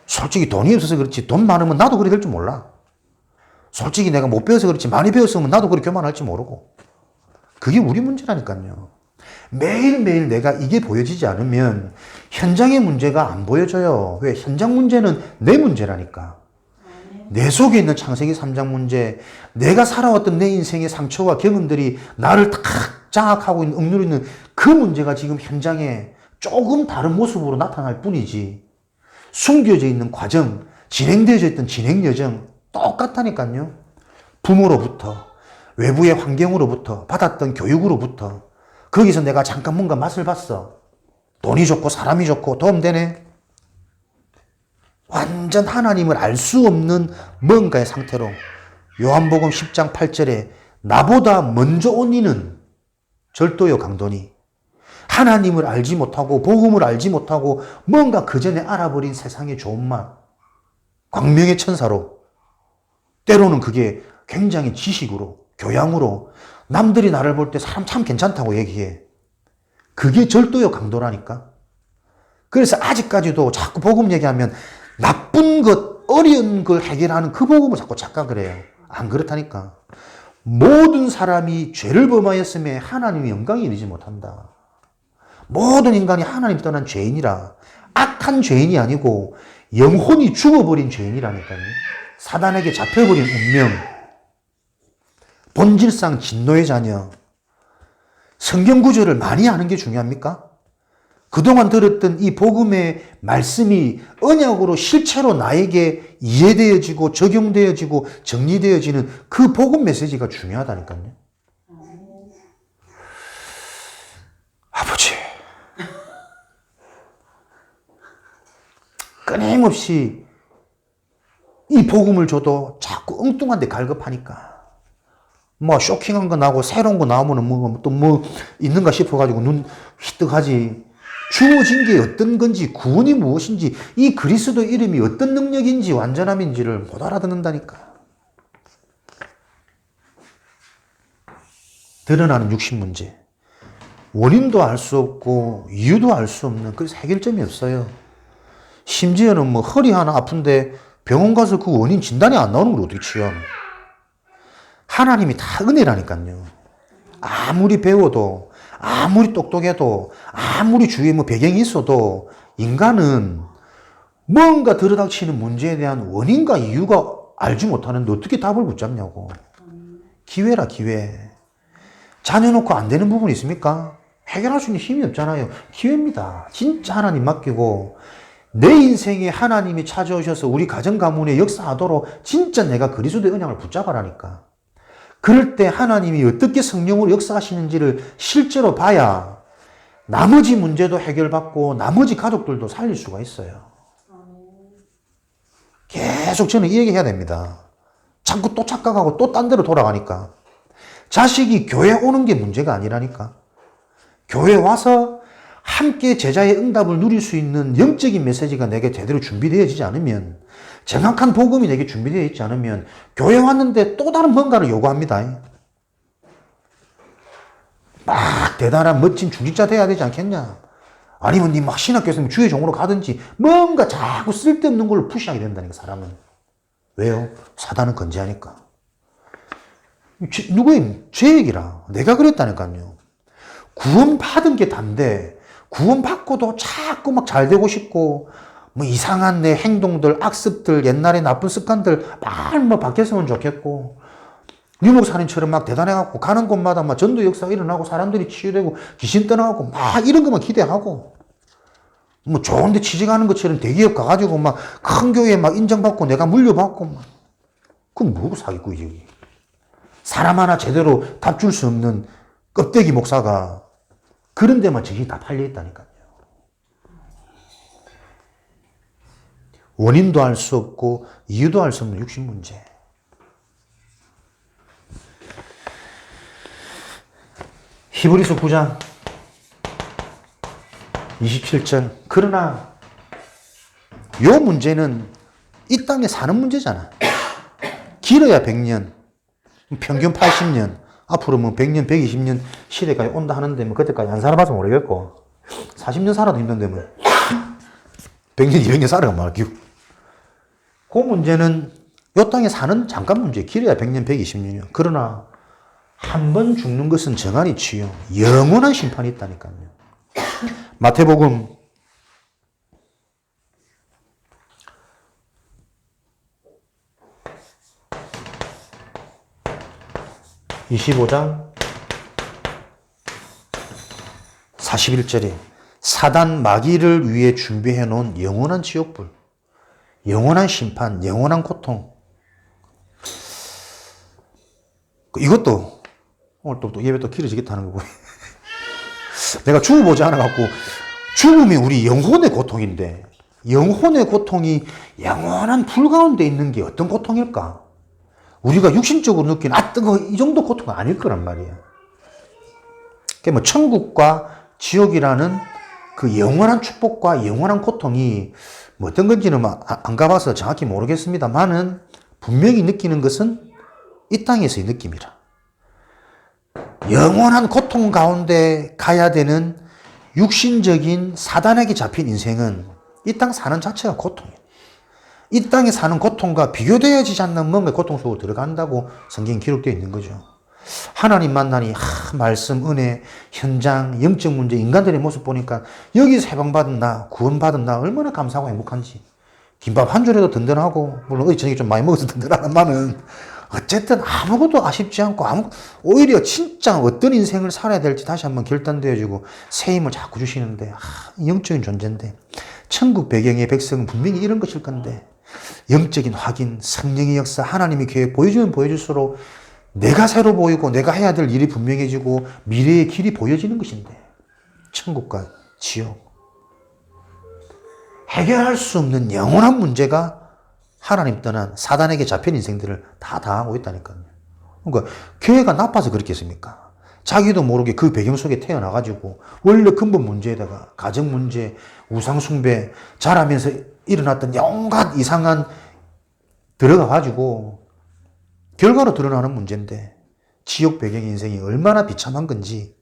솔직히 돈이 없어서 그렇지 돈 많으면 나도 그래 될 줄 몰라. 솔직히 내가 못 배워서 그렇지 많이 배웠으면 나도 그렇게 교만할지 모르고. 그게 우리 문제라니까요. 매일매일 내가 이게 보여지지 않으면 현장의 문제가 안 보여져요. 왜? 현장 문제는 내 문제라니까. 내 속에 있는 창세기 3장 문제, 내가 살아왔던 내 인생의 상처와 경험들이 나를 탁 장악하고 있는, 억누르는 그 문제가 지금 현장에 조금 다른 모습으로 나타날 뿐이지 숨겨져 있는 과정, 진행되어져 있던 진행 여정 똑같다니까요. 부모로부터, 외부의 환경으로부터, 받았던 교육으로부터 거기서 내가 잠깐 뭔가 맛을 봤어. 돈이 좋고 사람이 좋고 도움되네. 완전 하나님을 알 수 없는 뭔가의 상태로 요한복음 10장 8절에 나보다 먼저 온 이는 절도요 강도니. 하나님을 알지 못하고 복음을 알지 못하고 뭔가 그전에 알아버린 세상의 좋은 맛, 광명의 천사로, 때로는 그게 굉장히 지식으로, 교양으로 남들이 나를 볼 때 사람 참 괜찮다고 얘기해. 그게 절도요 강도라니까. 그래서 아직까지도 자꾸 복음 얘기하면 나쁜 것, 어려운 걸 해결하는 그 복음을 자꾸 착각을 해요. 안 그렇다니까. 모든 사람이 죄를 범하였음에 하나님의 영광이 이르지 못한다. 모든 인간이 하나님 떠난 죄인이라. 악한 죄인이 아니고 영혼이 죽어버린 죄인이라니까요. 사단에게 잡혀버린 운명. 본질상 진노의 자녀. 성경 구절을 많이 아는 게 중요합니까? 그동안 들었던 이 복음의 말씀이 언약으로 실체로 나에게 이해되어지고 적용되어지고 정리되어지는 그 복음 메시지가 중요하다니까요. 아버지, 끊임없이 이 복음을 줘도 자꾸 엉뚱한 데 갈급하니까 뭐 쇼킹한 거 나오고 새로운 거 나오면 또 뭐 있는가 싶어가지고 눈 휘뜩하지. 주어진 게 어떤 건지, 구원이 무엇인지, 이 그리스도 이름이 어떤 능력인지, 완전함인지를 못 알아듣는다니까. 드러나는 육신 문제. 원인도 알 수 없고, 이유도 알 수 없는, 그래서 해결점이 없어요. 심지어는 뭐 허리 하나 아픈데 병원 가서 그 원인 진단이 안 나오는 걸 어떻게 치요? 하나님이 다 은혜라니까요. 아무리 배워도, 아무리 똑똑해도, 아무리 주위에 뭐 배경이 있어도 인간은 뭔가 들어닥치는 문제에 대한 원인과 이유가 알지 못하는데 어떻게 답을 붙잡냐고. 기회라, 기회. 자녀 놓고 안 되는 부분이 있습니까? 해결할 수 있는 힘이 없잖아요. 기회입니다. 진짜 하나님 맡기고 내 인생에 하나님이 찾아오셔서 우리 가정 가문에 역사하도록 진짜 내가 그리스도의 언약을 붙잡아라니까. 그럴 때 하나님이 어떻게 성령으로 역사하시는지를 실제로 봐야 나머지 문제도 해결받고 나머지 가족들도 살릴 수가 있어요. 계속 저는 이 얘기 해야 됩니다. 자꾸 또 착각하고 또 딴 데로 돌아가니까. 자식이 교회 오는 게 문제가 아니라니까. 교회 와서 함께 제자의 응답을 누릴 수 있는 영적인 메시지가 내게 제대로 준비되어지지 않으면, 정확한 복음이 내게 준비되어 있지 않으면 교회 왔는데 또 다른 뭔가를 요구합니다. 막 대단한 멋진 중직자 돼야 되지 않겠냐? 아니면 니 막 신학교에서 주의 종으로 가든지 뭔가 자꾸 쓸데없는 걸로 푸시하게 된다니까, 사람은. 왜요? 사단은 건재하니까. 누구예요? 제 얘기라. 내가 그랬다니까요. 구원받은 게 단데 구원받고도 자꾸 막 잘 되고 싶고 뭐 이상한 내 행동들, 악습들, 옛날에 나쁜 습관들 막 바뀌었으면 좋겠고, 유 목사님처럼 막 대단해갖고 가는 곳마다 막 전도 역사가 일어나고 사람들이 치유되고 귀신 떠나고 막 이런 것만 기대하고, 뭐 좋은데 취직하는 것처럼 대기업 가가지고 막 큰 교회에 막 인정받고 내가 물려받고 막. 그건 뭐고 사기꾼이지. 사람 하나 제대로 답 줄 수 없는 껍데기 목사가 그런 데만 정신이 다 팔려 있다니까요. 원인도 알 수 없고 이유도 알 수 없는 육신 문제. 히브리서 9장 27절. 그러나 요 문제는 이 땅에 사는 문제잖아. 길어야 100년, 평균 80년, 앞으로 뭐 100년, 120년 시대까지 온다 하는데 뭐 그때까지 안 살아봐서 모르겠고, 40년 살아도 힘든데 뭐 100년, 200년 살아가 말기요. 그 문제는 요 땅에 사는 잠깐 문제. 길어야 100년, 120년이요. 그러나 한 번 죽는 것은 정한 이치요, 영원한 심판이 있다니까요. 마태복음 25장 41절에 사단 마귀를 위해 준비해 놓은 영원한 지옥불, 영원한 심판, 영원한 고통. 이것도 오늘 또 예배 또 길어지겠다는 거고. 내가 죽어보지 않아갖고, 죽음이 우리 영혼의 고통인데, 영혼의 고통이 영원한 불 가운데 있는 게 어떤 고통일까? 우리가 육신적으로 느끼는 뜨거워, 이 정도 고통은 아닐 거란 말이야. 그러니까 뭐 천국과 지옥이라는 그 영원한 축복과 영원한 고통이 뭐 어떤 건지는 안 가봐서 정확히 모르겠습니다만은 분명히 느끼는 것은 이 땅에서의 느낌이라. 영원한 고통 가운데 가야 되는 육신적인 사단에게 잡힌 인생은 이 땅 사는 자체가 고통이에요. 이 땅에 사는 고통과 비교되어지지 않는 뭔가 고통 속으로 들어간다고 성경에 기록되어 있는 거죠. 하나님 만나니 말씀, 은혜, 현장, 영적 문제, 인간들의 모습 보니까 여기서 해방받은 나, 구원받은 나 얼마나 감사하고 행복한지. 김밥 한 줄에도 든든하고, 물론 어제 저녁에 좀 많이 먹어서 든든하지만은 어쨌든 아무것도 아쉽지 않고 오히려 진짜 어떤 인생을 살아야 될지 다시 한번 결단되어지고 새 힘을 자꾸 주시는데, 영적인 존재인데, 천국 배경의 백성은 분명히 이런 것일 건데, 영적인 확인, 성령의 역사, 하나님의 계획 보여주면 보여줄수록 내가 새로 보이고 내가 해야 될 일이 분명해지고 미래의 길이 보여지는 것인데, 천국과 지옥, 해결할 수 없는 영원한 문제가 하나님 떠난 사단에게 잡힌 인생들을 다 당하고 있다니까요. 그러니까 교회가 나빠서 그렇겠습니까? 자기도 모르게 그 배경 속에 태어나가지고 원래 근본 문제에다가 가정 문제, 우상 숭배, 자라면서 일어났던 온갖 이상한 들어가가지고 결과로 드러나는 문제인데, 지옥 배경의 인생이 얼마나 비참한 건지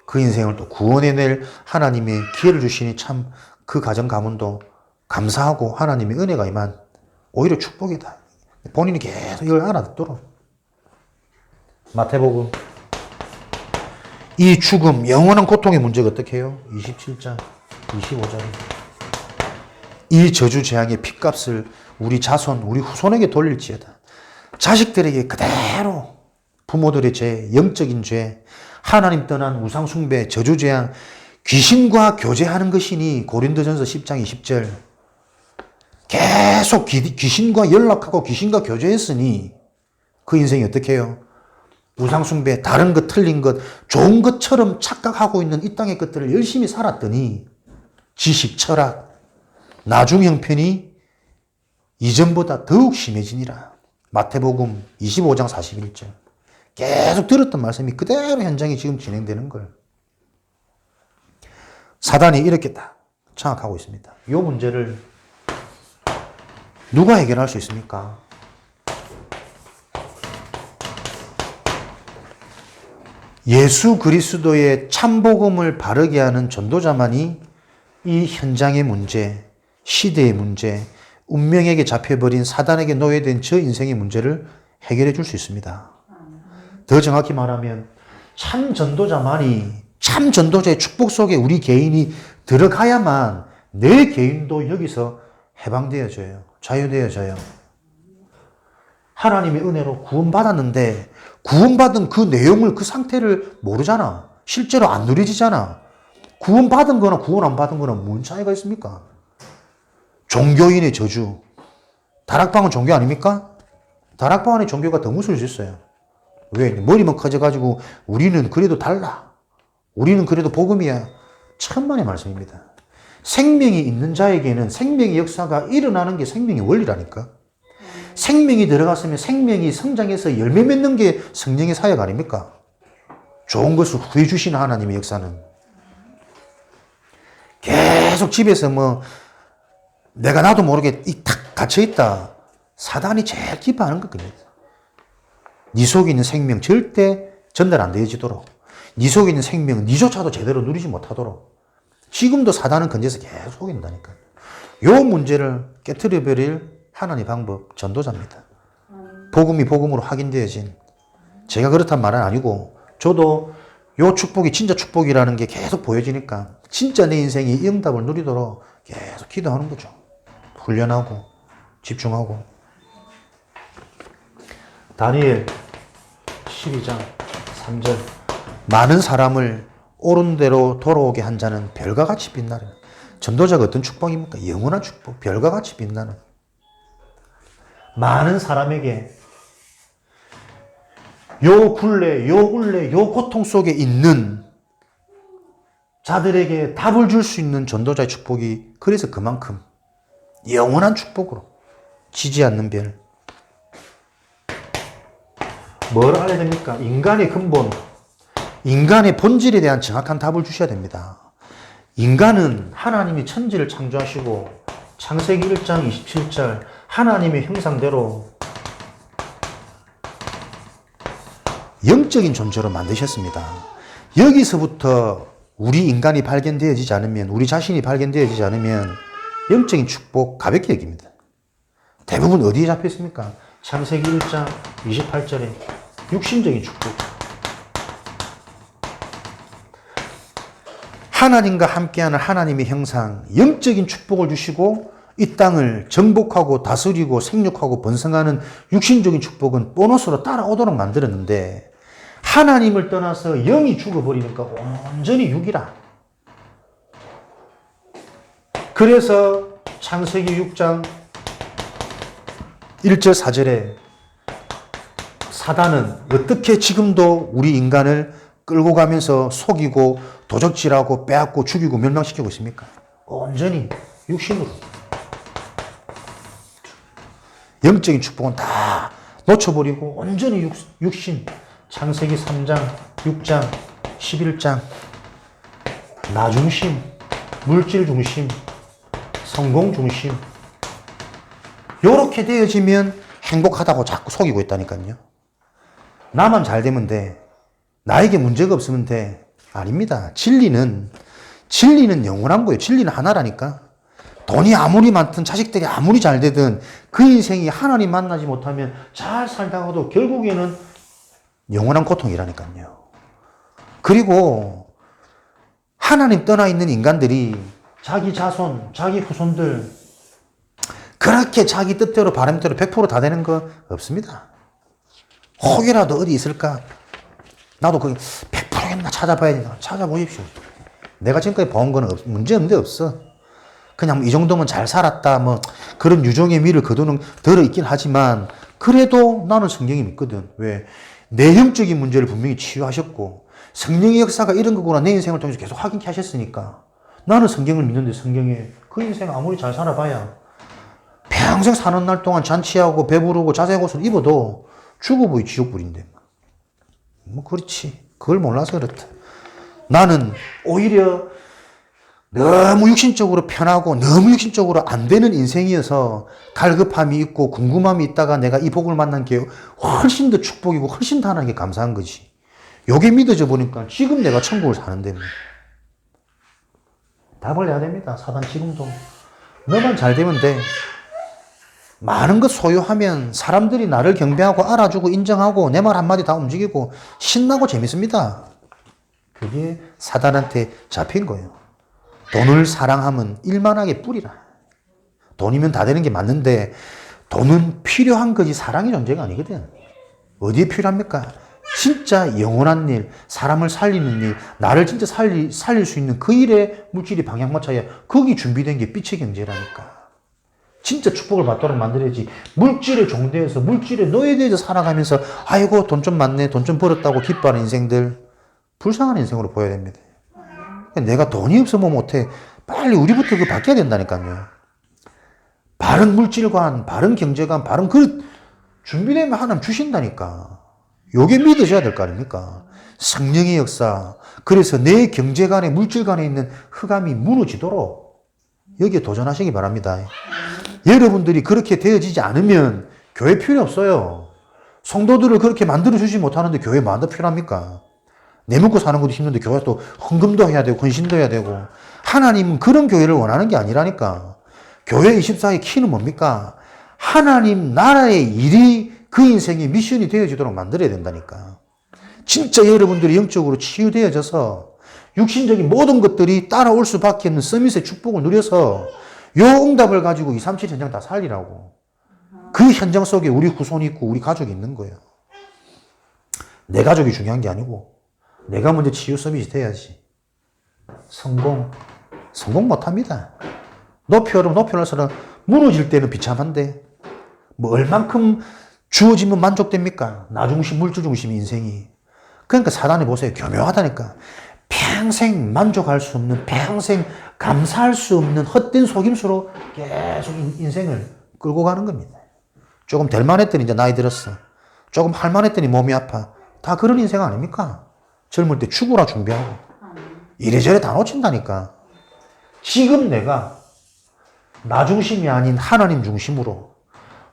그 인생을 또 구원해낼 하나님의 기회를 주시니 참 그 가정 가문도 감사하고 하나님의 은혜가 임한 오히려 축복이다. 본인이 계속 이걸 알아듣도록. 마태복음 이 죽음, 영원한 고통의 문제가 어떻게 해요? 27장 25절. 이 저주 재앙의 핏값을 우리 자손, 우리 후손에게 돌릴지어다. 자식들에게 그대로 부모들의 죄, 영적인 죄, 하나님 떠난 우상 숭배, 저주 재앙, 귀신과 교제하는 것이니 고린도전서 10장 20절. 계속 귀신과 연락하고 귀신과 교제했으니 그 인생이 어떻게 해요? 우상 숭배, 다른 것, 틀린 것, 좋은 것처럼 착각하고 있는 이 땅의 것들을 열심히 살았더니 지식, 철학, 나중 형편이 이전보다 더욱 심해지니라. 마태복음 25장 41절. 계속 들었던 말씀이 그대로 현장에 지금 진행되는 걸. 사단이 이렇게 딱 장악하고 있습니다. 이 문제를 누가 해결할 수 있습니까? 예수 그리스도의 참복음을 바르게 하는 전도자만이 이 현장의 문제, 시대의 문제, 운명에게 잡혀버린 사단에게 노예된 저 인생의 문제를 해결해 줄 수 있습니다. 더 정확히 말하면 참 전도자만이, 참 전도자의 축복 속에 우리 개인이 들어가야만 내 개인도 여기서 해방되어져요. 자유되어져요. 하나님의 은혜로 구원받았는데 구원받은 그 내용을, 그 상태를 모르잖아. 실제로 안 누려지잖아. 구원받은 거나 구원 안 받은 거나 뭔 차이가 있습니까? 종교인의 저주. 다락방은 종교 아닙니까? 다락방 안에 종교가 더 무서울 수 있어요. 왜? 머리만 커져가지고 우리는 그래도 달라. 우리는 그래도 복음이야. 천만의 말씀입니다. 생명이 있는 자에게는 생명의 역사가 일어나는 게 생명의 원리라니까. 생명이 들어갔으면 생명이 성장해서 열매 맺는 게 성령의 사역 아닙니까? 좋은 것을 후해 주시는 하나님의 역사는. 계속 집에서 내가 나도 모르게 탁 갇혀있다. 사단이 제일 기뻐하는 거거든요. 네 속에 있는 생명 절대 전달 안 되어지도록, 네 속에 있는 생명은 네조차도 제대로 누리지 못하도록 지금도 사단은 건져서 계속 속인다니까. 요 문제를 깨트려버릴 하나님의 방법, 전도자입니다. 복음이 복음으로 확인되어진, 제가 그렇단 말은 아니고 저도 요 축복이 진짜 축복이라는 게 계속 보여지니까 진짜 내 인생이 이 응답을 누리도록 계속 기도하는 거죠. 훈련하고 집중하고. 다니엘 12장 3절. 많은 사람을 옳은 대로 돌아오게 한 자는 별과 같이 빛나는. 전도자가 어떤 축복입니까? 영원한 축복. 별과 같이 빛나는. 많은 사람에게 요 굴레, 요 굴레, 요 고통 속에 있는 자들에게 답을 줄 수 있는 전도자의 축복이, 그래서 그만큼 영원한 축복으로 지지 않는 별. 뭘 알아야 됩니까? 인간의 근본, 인간의 본질에 대한 정확한 답을 주셔야 됩니다. 인간은 하나님이 천지를 창조하시고 창세기 1장 27절 하나님의 형상대로 영적인 존재로 만드셨습니다. 여기서부터 우리 인간이 발견되어지지 않으면, 우리 자신이 발견되어지지 않으면 영적인 축복 가볍게 여깁니다. 대부분 어디에 잡혀 있습니까? 창세기 1장 28절에 육신적인 축복. 하나님과 함께하는 하나님의 형상, 영적인 축복을 주시고 이 땅을 정복하고 다스리고 생육하고 번성하는 육신적인 축복은 보너스로 따라오도록 만들었는데, 하나님을 떠나서 영이 죽어버리니까 온전히 육이라. 그래서 창세기 6장 1절 4절에 사단은 어떻게 지금도 우리 인간을 끌고 가면서 속이고 도적질하고 빼앗고 죽이고 멸망시키고 있습니까? 온전히 육신으로. 영적인 축복은 다 놓쳐버리고 온전히 육신. 창세기 3장, 6장, 11장. 나 중심, 물질 중심, 성공 중심. 요렇게 되어지면 행복하다고 자꾸 속이고 있다니까요. 나만 잘 되면 돼. 나에게 문제가 없으면 돼. 아닙니다. 진리는 영원한 거예요. 진리는 하나라니까. 돈이 아무리 많든 자식들이 아무리 잘 되든 그 인생이 하나님 만나지 못하면 잘 살다가도 결국에는 영원한 고통이라니까요. 그리고 하나님 떠나 있는 인간들이 자기 자손, 자기 후손들 그렇게 자기 뜻대로 바람대로 100%다 되는 거 없습니다. 혹이라도 어디 있을까? 나도 그게 100%겠나 찾아봐야 되나? 찾아보십시오. 내가 지금까지 본 거는 문제 없는데 없어. 그냥 이 정도면 잘 살았다, 뭐, 그런 유종의 미를 거두는 들어있긴 하지만, 그래도 나는 성령이 믿거든. 왜? 내 영적인 문제를 분명히 치유하셨고, 성령의 역사가 이런 거구나 내 인생을 통해서 계속 확인케 하셨으니까, 나는 성경을 믿는데 성경에 그 인생 아무리 잘 살아봐야, 평생 사는 날 동안 잔치하고 배부르고 자색 옷을 입어도 죽어보이 지옥불인데. 뭐, 그렇지. 그걸 몰라서 그렇다. 나는 오히려 너무 육신적으로 편하고 너무 육신적으로 안 되는 인생이어서 갈급함이 있고 궁금함이 있다가 내가 이 복을 만난 게 훨씬 더 축복이고 훨씬 더 하나님께 감사한 거지. 요게 믿어져 보니까 지금 내가 천국을 사는데 답을 내야 됩니다. 사단 지금도. 너만 잘 되면 돼. 많은 것 소유하면 사람들이 나를 경배하고 알아주고 인정하고 내 말 한마디 다 움직이고 신나고 재밌습니다. 그게 사단한테 잡힌 거예요. 돈을 사랑하면 일만하게 뿌리라. 돈이면 다 되는 게 맞는데 돈은 필요한 거지 사랑의 존재가 아니거든. 어디에 필요합니까? 진짜 영원한 일, 사람을 살리는 일, 나를 진짜 살릴 수 있는 그 일에 물질이 방향 맞춰야 거기 준비된 게 빛의 경제라니까. 진짜 축복을 받도록 만들어야지. 물질에 종대해서 물질에 노예되어서 살아가면서 아이고 돈 좀 많네, 돈 좀 벌었다고 기뻐하는 인생들 불쌍한 인생으로 보여야 됩니다. 내가 돈이 없으면 못해. 빨리 우리부터 그거 바뀌어야 된다니까요. 바른 물질관, 바른 경제관, 바른 그릇 준비되면 하나님 주신다니까. 요게 믿으셔야 될 거 아닙니까? 성령의 역사. 그래서 내 경제관에 물질관에 있는 흑암이 무너지도록 여기에 도전하시기 바랍니다. 여러분들이 그렇게 되어지지 않으면 교회 필요 없어요. 성도들을 그렇게 만들어주지 못하는데 교회 뭐가 더 필요합니까? 내 먹고 사는 것도 힘든데 교회 또 헌금도 해야 되고 헌신도 해야 되고. 하나님은 그런 교회를 원하는 게 아니라니까. 교회 24의 키는 뭡니까? 하나님 나라의 일이 그 인생의 미션이 되어지도록 만들어야 된다니까. 진짜 여러분들이 영적으로 치유되어져서 육신적인 모든 것들이 따라올 수밖에 없는 서밋의 축복을 누려서 요 응답을 가지고 237 현장 다 살리라고. 그 현장 속에 우리 후손이 있고 우리 가족이 있는 거예요. 내 가족이 중요한 게 아니고 내가 먼저 치유 서밋이 돼야지. 성공 못합니다. 높여놓으면 무너질 때는 비참한데 뭐 얼만큼 주어지면 만족됩니까? 나 중심, 물질 중심 인생이. 그러니까 사단이 보세요. 교묘하다니까. 평생 만족할 수 없는, 평생 감사할 수 없는 헛된 속임수로 계속 인생을 끌고 가는 겁니다. 조금 될 만했더니 이제 나이 들었어. 조금 할 만했더니 몸이 아파. 다 그런 인생 아닙니까? 젊을 때 죽으라 준비하고. 이래저래 다 놓친다니까. 지금 내가 나 중심이 아닌 하나님 중심으로,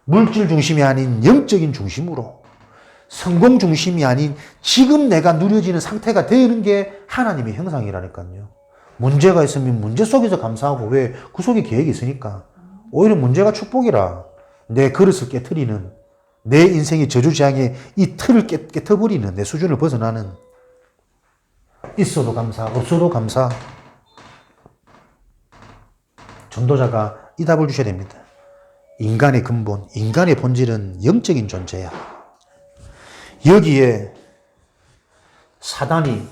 물질 중심이 아닌 영적인 중심으로, 성공 중심이 아닌 지금 내가 누려지는 상태가 되는 게 하나님의 형상이라니까요. 문제가 있으면 문제 속에서 감사하고, 왜? 그 속에 계획이 있으니까. 오히려 문제가 축복이라. 내 그릇을 깨트리는, 내 인생의 저주지향에 이 틀을 깨트버리는, 내 수준을 벗어나는. 있어도 감사, 없어도 감사. 전도자가 이 답을 주셔야 됩니다. 인간의 근본, 인간의 본질은 영적인 존재야. 여기에 사단이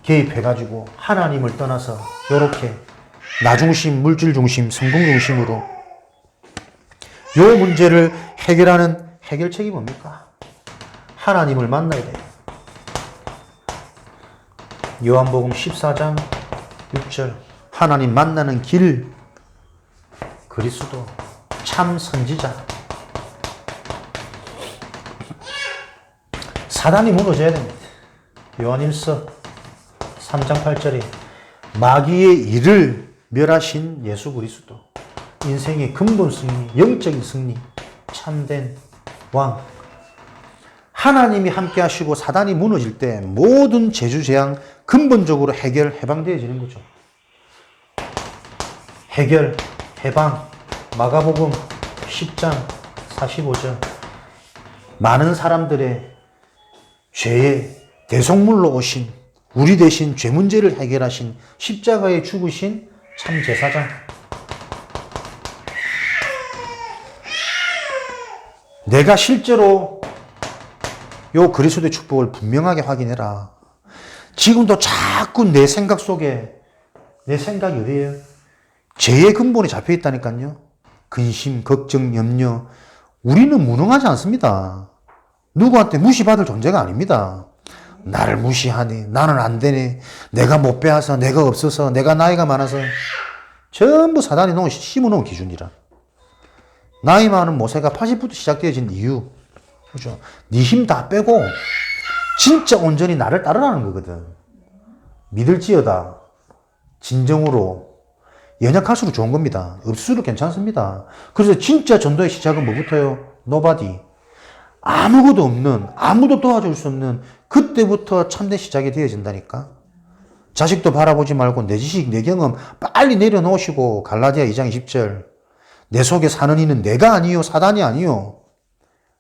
개입해가지고 하나님을 떠나서 이렇게 나 중심, 물질 중심, 성공 중심으로 요 문제를 해결하는 해결책이 뭡니까? 하나님을 만나야 돼요. 요한복음 14장 6절 하나님 만나는 길 그리스도 참 선지자. 사단이 무너져야 됩니다. 요한일서 3장 8절에 마귀의 일을 멸하신 예수 그리스도. 인생의 근본 승리, 영적인 승리, 참된 왕. 하나님이 함께 하시고 사단이 무너질 때 모든 재주재앙 근본적으로 해방되어지는 거죠. 해결, 해방, 마가복음 10장 45절. 많은 사람들의 죄의 대속물로 오신 우리 대신 죄 문제를 해결하신 십자가에 죽으신 참 제사장. 내가 실제로 요 그리스도의 축복을 분명하게 확인해라. 지금도 자꾸 내 생각 속에 내 생각이 어디에요? 죄의 근본에 잡혀 있다니까요. 근심, 걱정, 염려. 우리는 무능하지 않습니다. 누구한테 무시받을 존재가 아닙니다. 나를 무시하네, 나는 안 되네, 내가 못 배워서, 내가 없어서, 내가 나이가 많아서. 전부 사단이 심어놓은 기준이라. 나이 많은 모세가 80부터 시작되어진 이유. 그죠? 네 힘 다 빼고 진짜 온전히 나를 따르라는 거거든. 믿을지어다. 진정으로. 연약할수록 좋은 겁니다. 없을수록 괜찮습니다. 그래서 진짜 전도의 시작은 뭐부터요? Nobody. 아무것도 없는, 아무도 도와줄 수 없는 그때부터 참된 시작이 되어진다니까. 자식도 바라보지 말고 내 지식, 내 경험 빨리 내려놓으시고 갈라디아 2장 20절. 내 속에 사는 이는 내가 아니요 사단이 아니요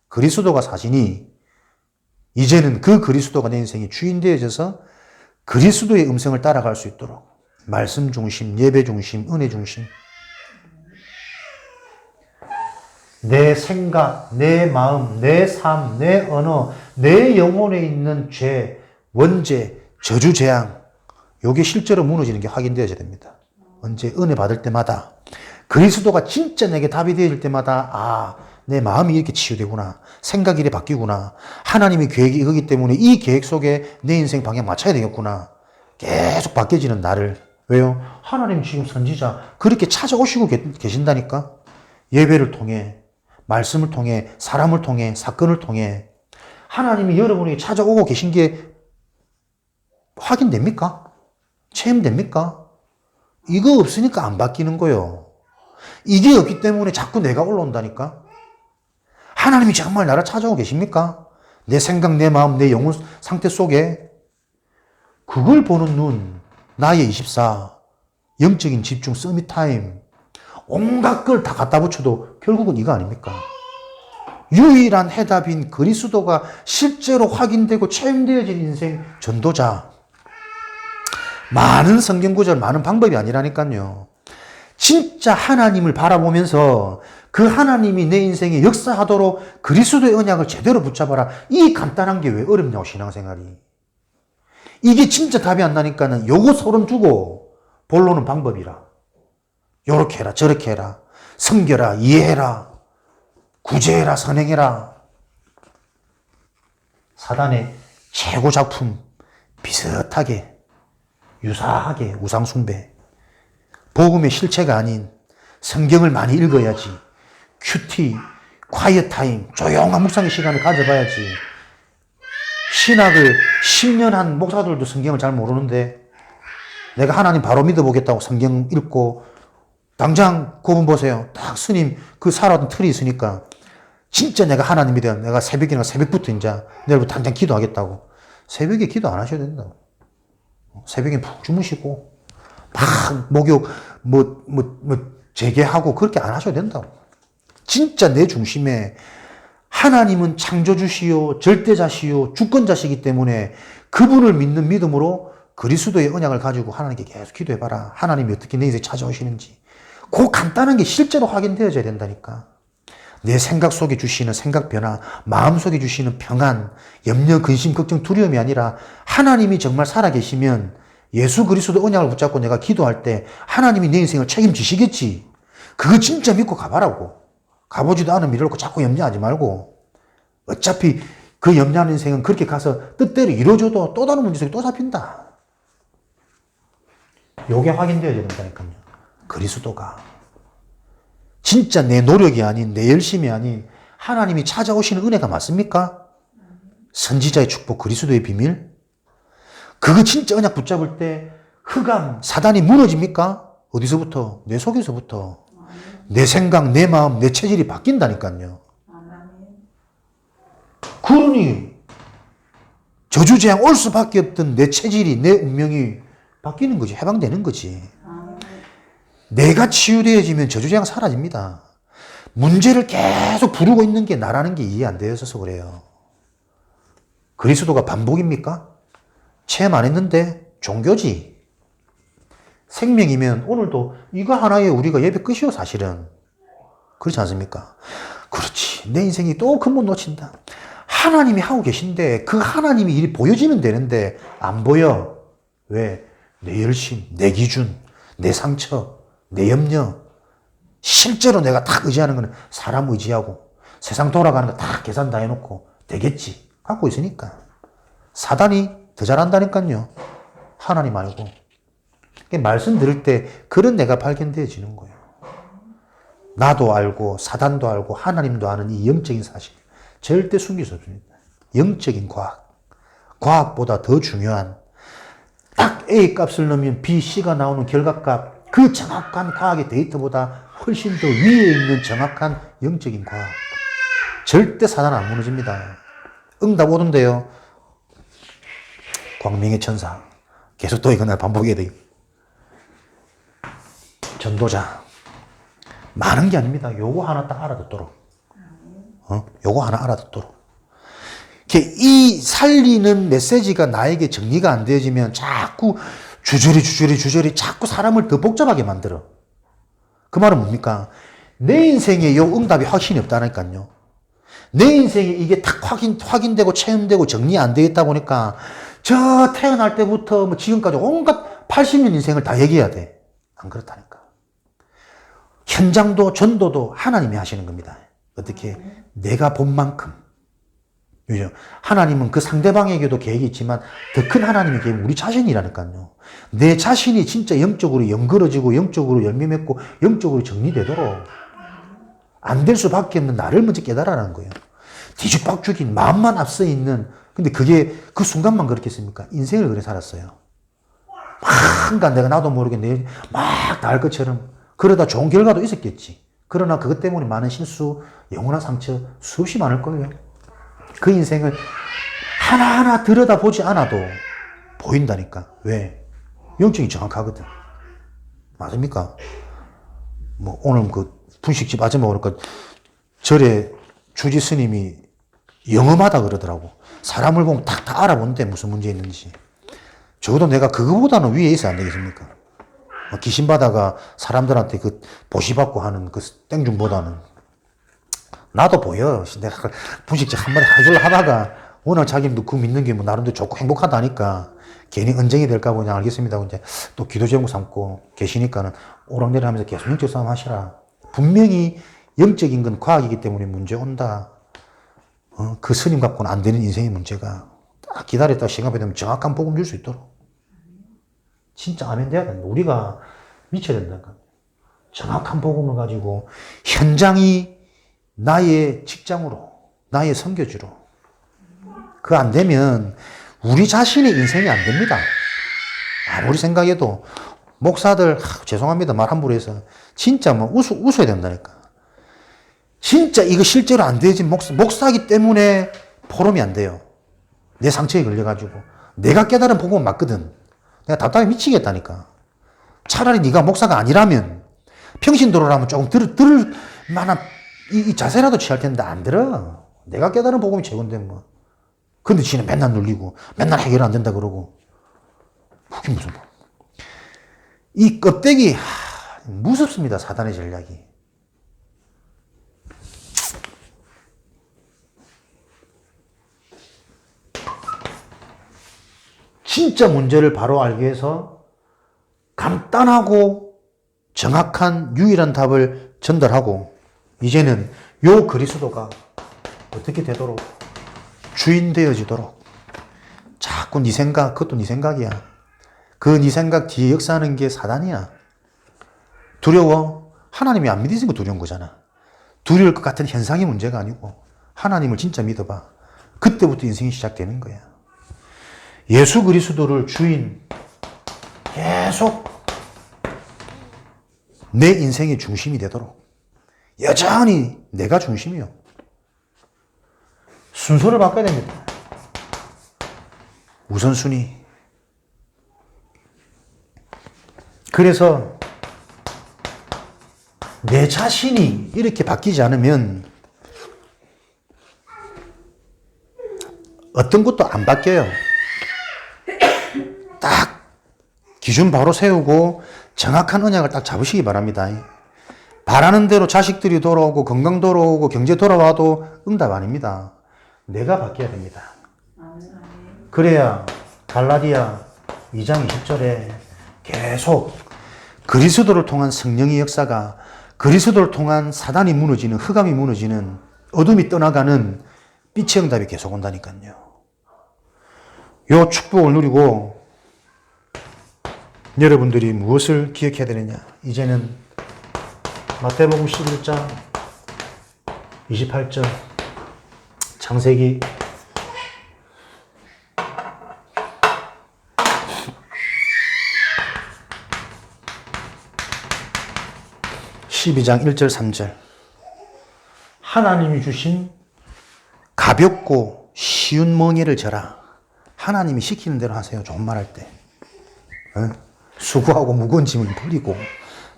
그리스도가 사시니 이제는 그 그리스도가 내 인생의 주인 되어져서 그리스도의 음성을 따라갈 수 있도록 말씀 중심, 예배 중심, 은혜 중심. 내 생각, 내 마음, 내 삶, 내 언어, 내 영혼에 있는 죄, 원죄, 저주, 재앙. 요게 실제로 무너지는 게 확인되어야 됩니다. 언제? 은혜 받을 때마다. 그리스도가 진짜 내게 답이 되어질 때마다, 아, 내 마음이 이렇게 치유되구나. 생각이 이렇게 바뀌구나. 하나님의 계획이 이거기 때문에 이 계획 속에 내 인생 방향 맞춰야 되겠구나. 계속 바뀌어지는 나를. 왜요? 하나님 지금 선지자 그렇게 찾아오시고 계신다니까. 예배를 통해, 말씀을 통해, 사람을 통해, 사건을 통해 하나님이 여러분에게 찾아오고 계신 게 확인됩니까? 체험됩니까? 이거 없으니까 안 바뀌는 거예요. 이게 없기 때문에 자꾸 내가 올라온다니까. 하나님이 정말 나를 찾아오고 계십니까? 내 생각, 내 마음, 내 영혼 상태 속에 그걸 보는 눈, 나의 24, 영적인 집중, 서밋 타임, 온갖 걸 다 갖다 붙여도 결국은 이거 아닙니까? 유일한 해답인 그리스도가 실제로 확인되고 체험되어진 인생 전도자. 많은 성경 구절, 많은 방법이 아니라니까요. 진짜 하나님을 바라보면서 그 하나님이 내 인생에 역사하도록 그리스도의 언약을 제대로 붙잡아라. 이 간단한 게 왜 어렵냐고, 신앙생활이. 이게 진짜 답이 안 나니까는 요거 소름 주고 본론은 방법이라. 요렇게 해라, 저렇게 해라. 섬겨라, 이해해라. 구제해라, 선행해라. 사단의 최고 작품, 비슷하게, 유사하게 우상숭배. 복음의 실체가 아닌 성경을 많이 읽어야지. 큐티, 콰이어 타임, 조용한 묵상의 시간을 가져봐야지. 신학을 10년 한 목사들도 성경을 잘 모르는데 내가 하나님 바로 믿어보겠다고 성경 읽고 당장 그분 보세요. 딱 스님 그 살아왔던 틀이 있으니까 진짜 내가 하나님 믿어요. 내가 새벽이나 새벽부터 이제 내일부터 당장 기도하겠다고. 새벽에 기도 안 하셔야 된다고. 새벽에 푹 주무시고 막 목욕 재개하고 그렇게 안 하셔도 된다고. 진짜 내 중심에 하나님은 창조주시요 절대자시요 주권자시기 때문에 그분을 믿는 믿음으로 그리스도의 언약을 가지고 하나님께 계속 기도해봐라. 하나님이 어떻게 내 인생에 찾아오시는지. 그 간단한 게 실제로 확인되어져야 된다니까. 내 생각 속에 주시는 생각 변화, 마음 속에 주시는 평안, 염려, 근심, 걱정, 두려움이 아니라 하나님이 정말 살아계시면 예수 그리스도 언약을 붙잡고 내가 기도할 때 하나님이 내 인생을 책임지시겠지. 그거 진짜 믿고 가봐라고. 가보지도 않으면 이러고 자꾸 염려하지 말고. 어차피 그 염려하는 인생은 그렇게 가서 뜻대로 이루어져도 또 다른 문제 속에 또 잡힌다. 요게 확인되어야 된다니까요. 그리스도가. 진짜 내 노력이 아닌, 내 열심이 아닌 하나님이 찾아오시는 은혜가 맞습니까? 선지자의 축복, 그리스도의 비밀? 그거 진짜 언약 붙잡을 때 흑암, 사단이 무너집니까? 어디서부터? 내 속에서부터. 내 생각, 내 마음, 내 체질이 바뀐다니까요. 그러니 저주재앙 올 수밖에 없던 내 체질이, 내 운명이 바뀌는 거지. 해방되는 거지. 내가 치유되어지면 저주재앙 사라집니다. 문제를 계속 부르고 있는 게 나라는 게 이해 안 되어서 그래요. 그리스도가 반복입니까? 체험 안 했는데 종교지. 생명이면 오늘도 이거 하나에 우리가 예배 끝이요, 사실은. 그렇지 않습니까? 그렇지. 내 인생이 또 근본 놓친다. 하나님이 하고 계신데 그 하나님이 일이 보여지면 되는데 안 보여. 왜? 내 열심, 내 기준, 내 상처, 내 염려. 실제로 내가 딱 의지하는 거는 사람 의지하고 세상 돌아가는 거 다 계산 다 해놓고 되겠지. 갖고 있으니까. 사단이 더 잘한다니까요. 하나님 알고. 말씀 들을 때 그런 내가 발견되어지는 거예요. 나도 알고 사단도 알고 하나님도 아는 이 영적인 사실. 절대 숨길 수 없습니다. 영적인 과학. 과학보다 더 중요한 딱 A 값을 넣으면 B, C가 나오는 결과값. 그 정확한 과학의 데이터보다 훨씬 더 위에 있는 정확한 영적인 과학. 절대 사단 안 무너집니다. 응답 오던데요. 광명의 천사. 계속 또 이거 반복해야 돼요. 전도자. 많은 게 아닙니다. 요거 하나 딱 알아듣도록. 요거 하나 알아듣도록. 이 살리는 메시지가 나에게 정리가 안 되어지면 자꾸 주저리 자꾸 사람을 더 복잡하게 만들어. 그 말은 뭡니까? 내 인생에 요 응답이 확신이 없다니까요. 내 인생에 이게 딱 확인되고 체험되고 정리 안 되어 있다 보니까 저 태어날 때부터 뭐 지금까지 온갖 80년 인생을 다 얘기해야 돼. 안 그렇다니까. 현장도 전도도 하나님이 하시는 겁니다. 어떻게? 내가 본 만큼. 하나님은 그 상대방에게도 계획이 있지만 더 큰 하나님의 계획은 우리 자신이라니까요. 내 자신이 진짜 영적으로 연그러지고 영적으로 열매 맺고 영적으로 정리되도록 안 될 수밖에 없는 나를 먼저 깨달아라는 거예요. 뒤죽박죽인 마음만 앞서 있는, 근데 그게 그 순간만 그렇겠습니까? 인생을 그래 살았어요. 막 내가 나도 모르게 막 나을 것처럼 그러다 좋은 결과도 있었겠지. 그러나 그것 때문에 많은 실수, 영혼한 상처 수없이 많을 거예요. 그 인생을 하나하나 들여다보지 않아도 보인다니까. 왜? 영적이 정확하거든. 맞습니까? 뭐 오늘 그 분식집 아줌마 오니까 절에 주지 스님이 영험하다 그러더라고. 사람을 보면 다 알아본대 무슨 문제 있는지. 적어도 내가 그거보다는 위에 있어야 안 되겠습니까? 귀신 받아가 사람들한테 그 보시받고 하는 그 땡중보다는 나도 보여. 내가 분식집 한마디 해주려 하다가 워낙 자기도 그 믿는 게 뭐 나름대로 좋고 행복하다니까 괜히 언쟁이 될까 그냥 알겠습니다. 이제 또 기도 제목 삼고 계시니까는 오락내리 하면서 계속 영적 싸움 하시라. 분명히 영적인 건 과학이기 때문에 문제 온다. 그 스님 갖고는 안 되는 인생의 문제가 딱 기다렸다 시간 되면 정확한 복음 줄 수 있도록. 진짜 아멘 돼야 된다. 우리가 미쳐야 된다니까. 정확한 복음을 가지고 현장이 나의 직장으로, 나의 선교지로. 그거 안 되면 우리 자신의 인생이 안 됩니다. 아무리 생각해도 목사들 죄송합니다. 말 함부로 해서 진짜 뭐 웃어야 된다니까. 진짜 이거 실제로 안 되지. 목사기 때문에 포럼이 안 돼요. 내 상처에 걸려가지고 내가 깨달은 복음은 맞거든. 내가 답답해 미치겠다니까. 차라리 네가 목사가 아니라면 평신도로라면 조금 들을 만한 이 자세라도 취할 텐데 안 들어. 내가 깨달은 복음이 최고인데 뭐. 근데 지는 맨날 눌리고 맨날 해결 안 된다 그러고. 그게 무슨 뭐. 이 껍데기 무섭습니다. 사단의 전략이. 진짜 문제를 바로 알기 위해서 간단하고 정확한 유일한 답을 전달하고 이제는 요 그리스도가 어떻게 되도록 주인 되어지도록 자꾸 네 생각, 그것도 네 생각이야. 그 네 생각 뒤에 역사하는 게 사단이야. 두려워? 하나님이 안 믿으니까 두려운 거잖아. 두려울 것 같은 현상이 문제가 아니고 하나님을 진짜 믿어봐. 그때부터 인생이 시작되는 거야. 예수 그리스도를 주인 계속 내 인생의 중심이 되도록 여전히 내가 중심이요. 순서를 바꿔야 됩니다. 우선순위. 그래서 내 자신이 이렇게 바뀌지 않으면 어떤 것도 안 바뀌어요. 딱 기준 바로 세우고 정확한 언약을 딱 잡으시기 바랍니다. 바라는 대로 자식들이 돌아오고 건강 돌아오고 경제 돌아와도 응답 아닙니다. 내가 바뀌어야 됩니다. 그래야 갈라디아 2장 20절에 계속 그리스도를 통한 성령의 역사가, 그리스도를 통한 사단이 무너지는, 흑암이 무너지는, 어둠이 떠나가는 빛의 응답이 계속 온다니까요. 요 축복을 누리고 여러분들이 무엇을 기억해야 되느냐? 이제는 마태복음 11장 28절, 창세기 12장 1절 3절. 하나님이 주신 가볍고 쉬운 멍에를 져라. 하나님이 시키는 대로 하세요. 좋은 말 할 때. 수고하고 무거운 짐을 버리고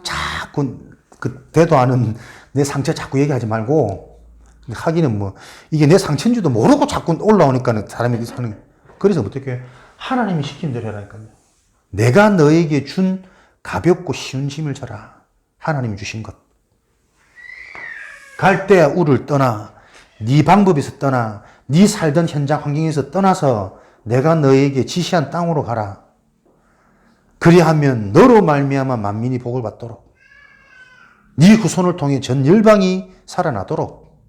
자꾸 그 대도 않은 내 상처 자꾸 얘기하지 말고, 하기는 뭐 이게 내 상처인 줄도 모르고 자꾸 올라오니까 사람이 사는. 그래서 어떻게 하나님이 시키는 대로 해라니까요. 내가 너에게 준 가볍고 쉬운 짐을 져라. 하나님이 주신 것. 갈대아 우를 떠나, 네 방법에서 떠나, 네 살던 현장 환경에서 떠나서 내가 너에게 지시한 땅으로 가라. 그리하면 너로 말미암아 만민이 복을 받도록, 네 후손을 통해 전 열방이 살아나도록.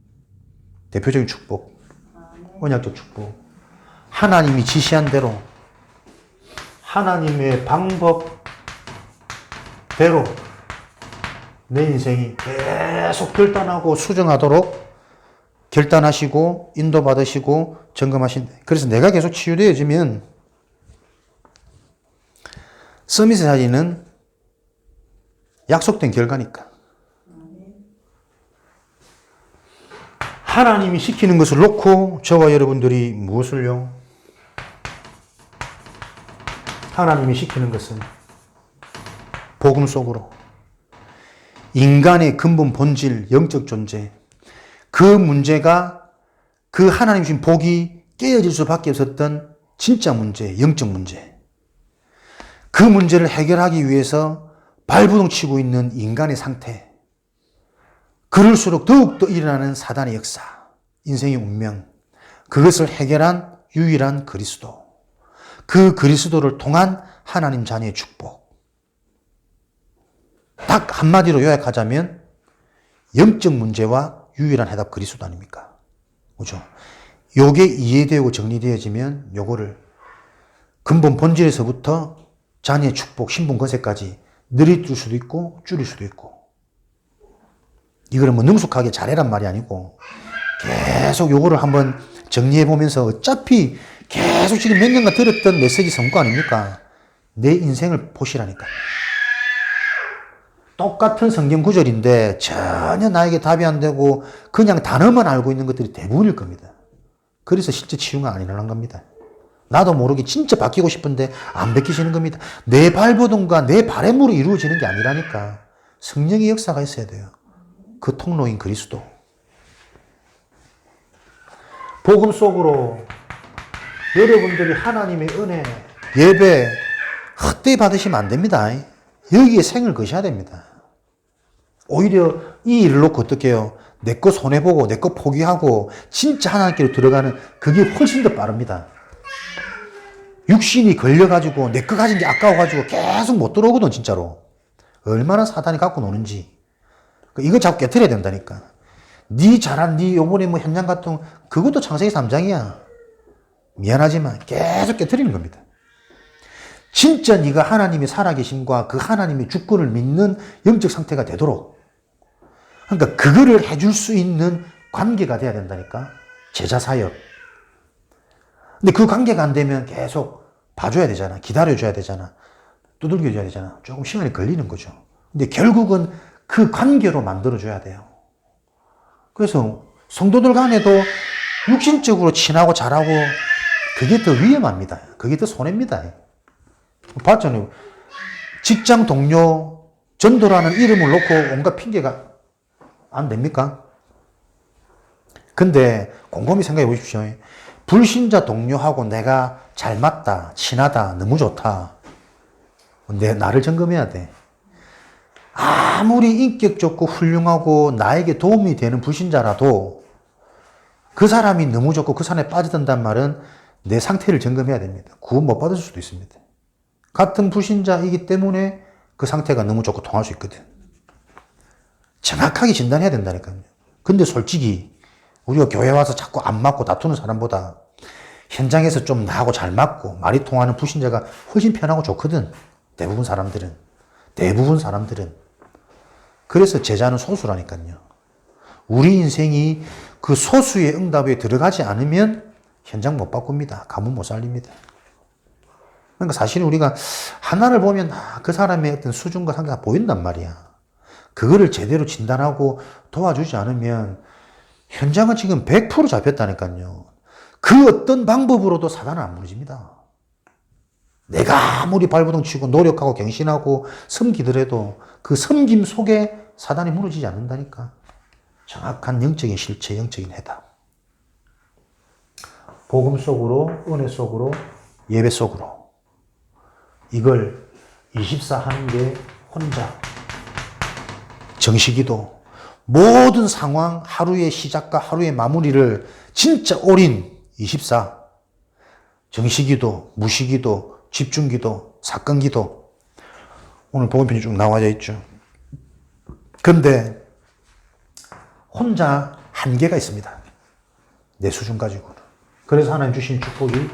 대표적인 축복, 언약적 축복. 하나님이 지시한 대로, 하나님의 방법대로 내 인생이 계속 결단하고 수정하도록 결단하시고 인도받으시고 점검하신다. 그래서 내가 계속 치유되어지면 서밋의 자리는 약속된 결과니까. 하나님이 시키는 것을 놓고 저와 여러분들이 무엇을요? 하나님이 시키는 것은 복음 속으로 인간의 근본 본질, 영적 존재, 그 문제가, 그 하나님 주신 복이 깨어질 수밖에 없었던 진짜 문제, 영적 문제, 그 문제를 해결하기 위해서 발부동 치고 있는 인간의 상태, 그럴수록 더욱더 일어나는 사단의 역사, 인생의 운명, 그것을 해결한 유일한 그리스도, 그 그리스도를 통한 하나님 자녀의 축복. 딱 한마디로 요약하자면 영적 문제와 유일한 해답 그리스도 아닙니까? 그죠? 요게 이해되고 정리되어지면 요거를 근본 본질에서부터 자녀의 축복, 신분 권세까지 늘릴 수도 있고 줄일 수도 있고. 이거를 뭐 능숙하게 잘해란 말이 아니고 계속 요거를 한번 정리해 보면서 어차피 계속 지금 몇 년간 들었던 메시지 성과 아닙니까? 내 인생을 보시라니까. 똑같은 성경 구절인데 전혀 나에게 답이 안 되고 그냥 단어만 알고 있는 것들이 대부분일 겁니다. 그래서 실제 치유가 안 일어난 겁니다. 나도 모르게 진짜 바뀌고 싶은데 안 바뀌시는 겁니다. 내 발버둥과 내 바램으로 이루어지는 게 아니라니까. 성령의 역사가 있어야 돼요. 그 통로인 그리스도. 복음 속으로 여러분들이 하나님의 은혜, 예배 헛되이 받으시면 안 됩니다. 여기에 생을 거셔야 됩니다. 오히려 이 일을 놓고 어떻게 해요? 내 거 손해보고 내 거 포기하고 진짜 하나님께로 들어가는 그게 훨씬 더 빠릅니다. 육신이 걸려가지고 내 거 가진 게 아까워가지고 계속 못 들어오거든 진짜로. 얼마나 사단이 갖고 노는지. 이거 자꾸 깨트려야 된다니까. 네 잘한 네 요번에 뭐 현장 같은 그것도 창세기 3장이야. 미안하지만 계속 깨트리는 겁니다. 진짜 네가 하나님의 살아계심과 그 하나님의 주권을 믿는 영적 상태가 되도록, 그러니까 그거를 해줄 수 있는 관계가 돼야 된다니까. 제자 사역. 근데 그 관계가 안 되면 계속 봐줘야 되잖아. 기다려줘야 되잖아. 두들겨줘야 되잖아. 조금 시간이 걸리는 거죠. 근데 결국은 그 관계로 만들어줘야 돼요. 그래서 성도들 간에도 육신적으로 친하고 잘하고 그게 더 위험합니다. 그게 더 손해입니다. 봤잖아요. 직장 동료 전도라는 이름을 놓고 온갖 핑계가 안 됩니까? 근데 곰곰이 생각해 보십시오. 불신자 동료하고 내가 잘 맞다, 친하다, 너무 좋다. 나를 점검해야 돼. 아무리 인격 좋고 훌륭하고 나에게 도움이 되는 불신자라도 그 사람이 너무 좋고 그 사람에 빠져든단 말은 내 상태를 점검해야 됩니다. 구원 못 받을 수도 있습니다. 같은 불신자이기 때문에 그 상태가 너무 좋고 통할 수 있거든. 정확하게 진단해야 된다니까요. 근데 솔직히 우리가 교회 와서 자꾸 안 맞고 다투는 사람보다 현장에서 좀 나하고 잘 맞고 말이 통하는 불신자가 훨씬 편하고 좋거든. 대부분 사람들은. 그래서 제자는 소수라니까요. 우리 인생이 그 소수의 응답에 들어가지 않으면 현장 못 바꿉니다. 가문 못 살립니다. 그러니까 사실 우리가 하나를 보면 그 사람의 어떤 수준과 상태가 보인단 말이야. 그거를 제대로 진단하고 도와주지 않으면 현장은 지금 100% 잡혔다니까요. 그 어떤 방법으로도 사단은 안 무너집니다. 내가 아무리 발버둥 치고 노력하고 갱신하고 섬기더라도 그 섬김 속에 사단이 무너지지 않는다니까. 정확한 영적인 실체, 영적인 해답. 복음 속으로, 은혜 속으로, 예배 속으로. 이걸 24 하는 게 혼자. 정식기도. 모든 상황, 하루의 시작과 하루의 마무리를 진짜 올인 24. 정식기도, 무식기도, 집중기도, 사건기도. 오늘 복음편이 쭉 나와져 있죠. 근데 혼자 한계가 있습니다. 내 수준 가지고는. 그래서 하나님 주신 축복이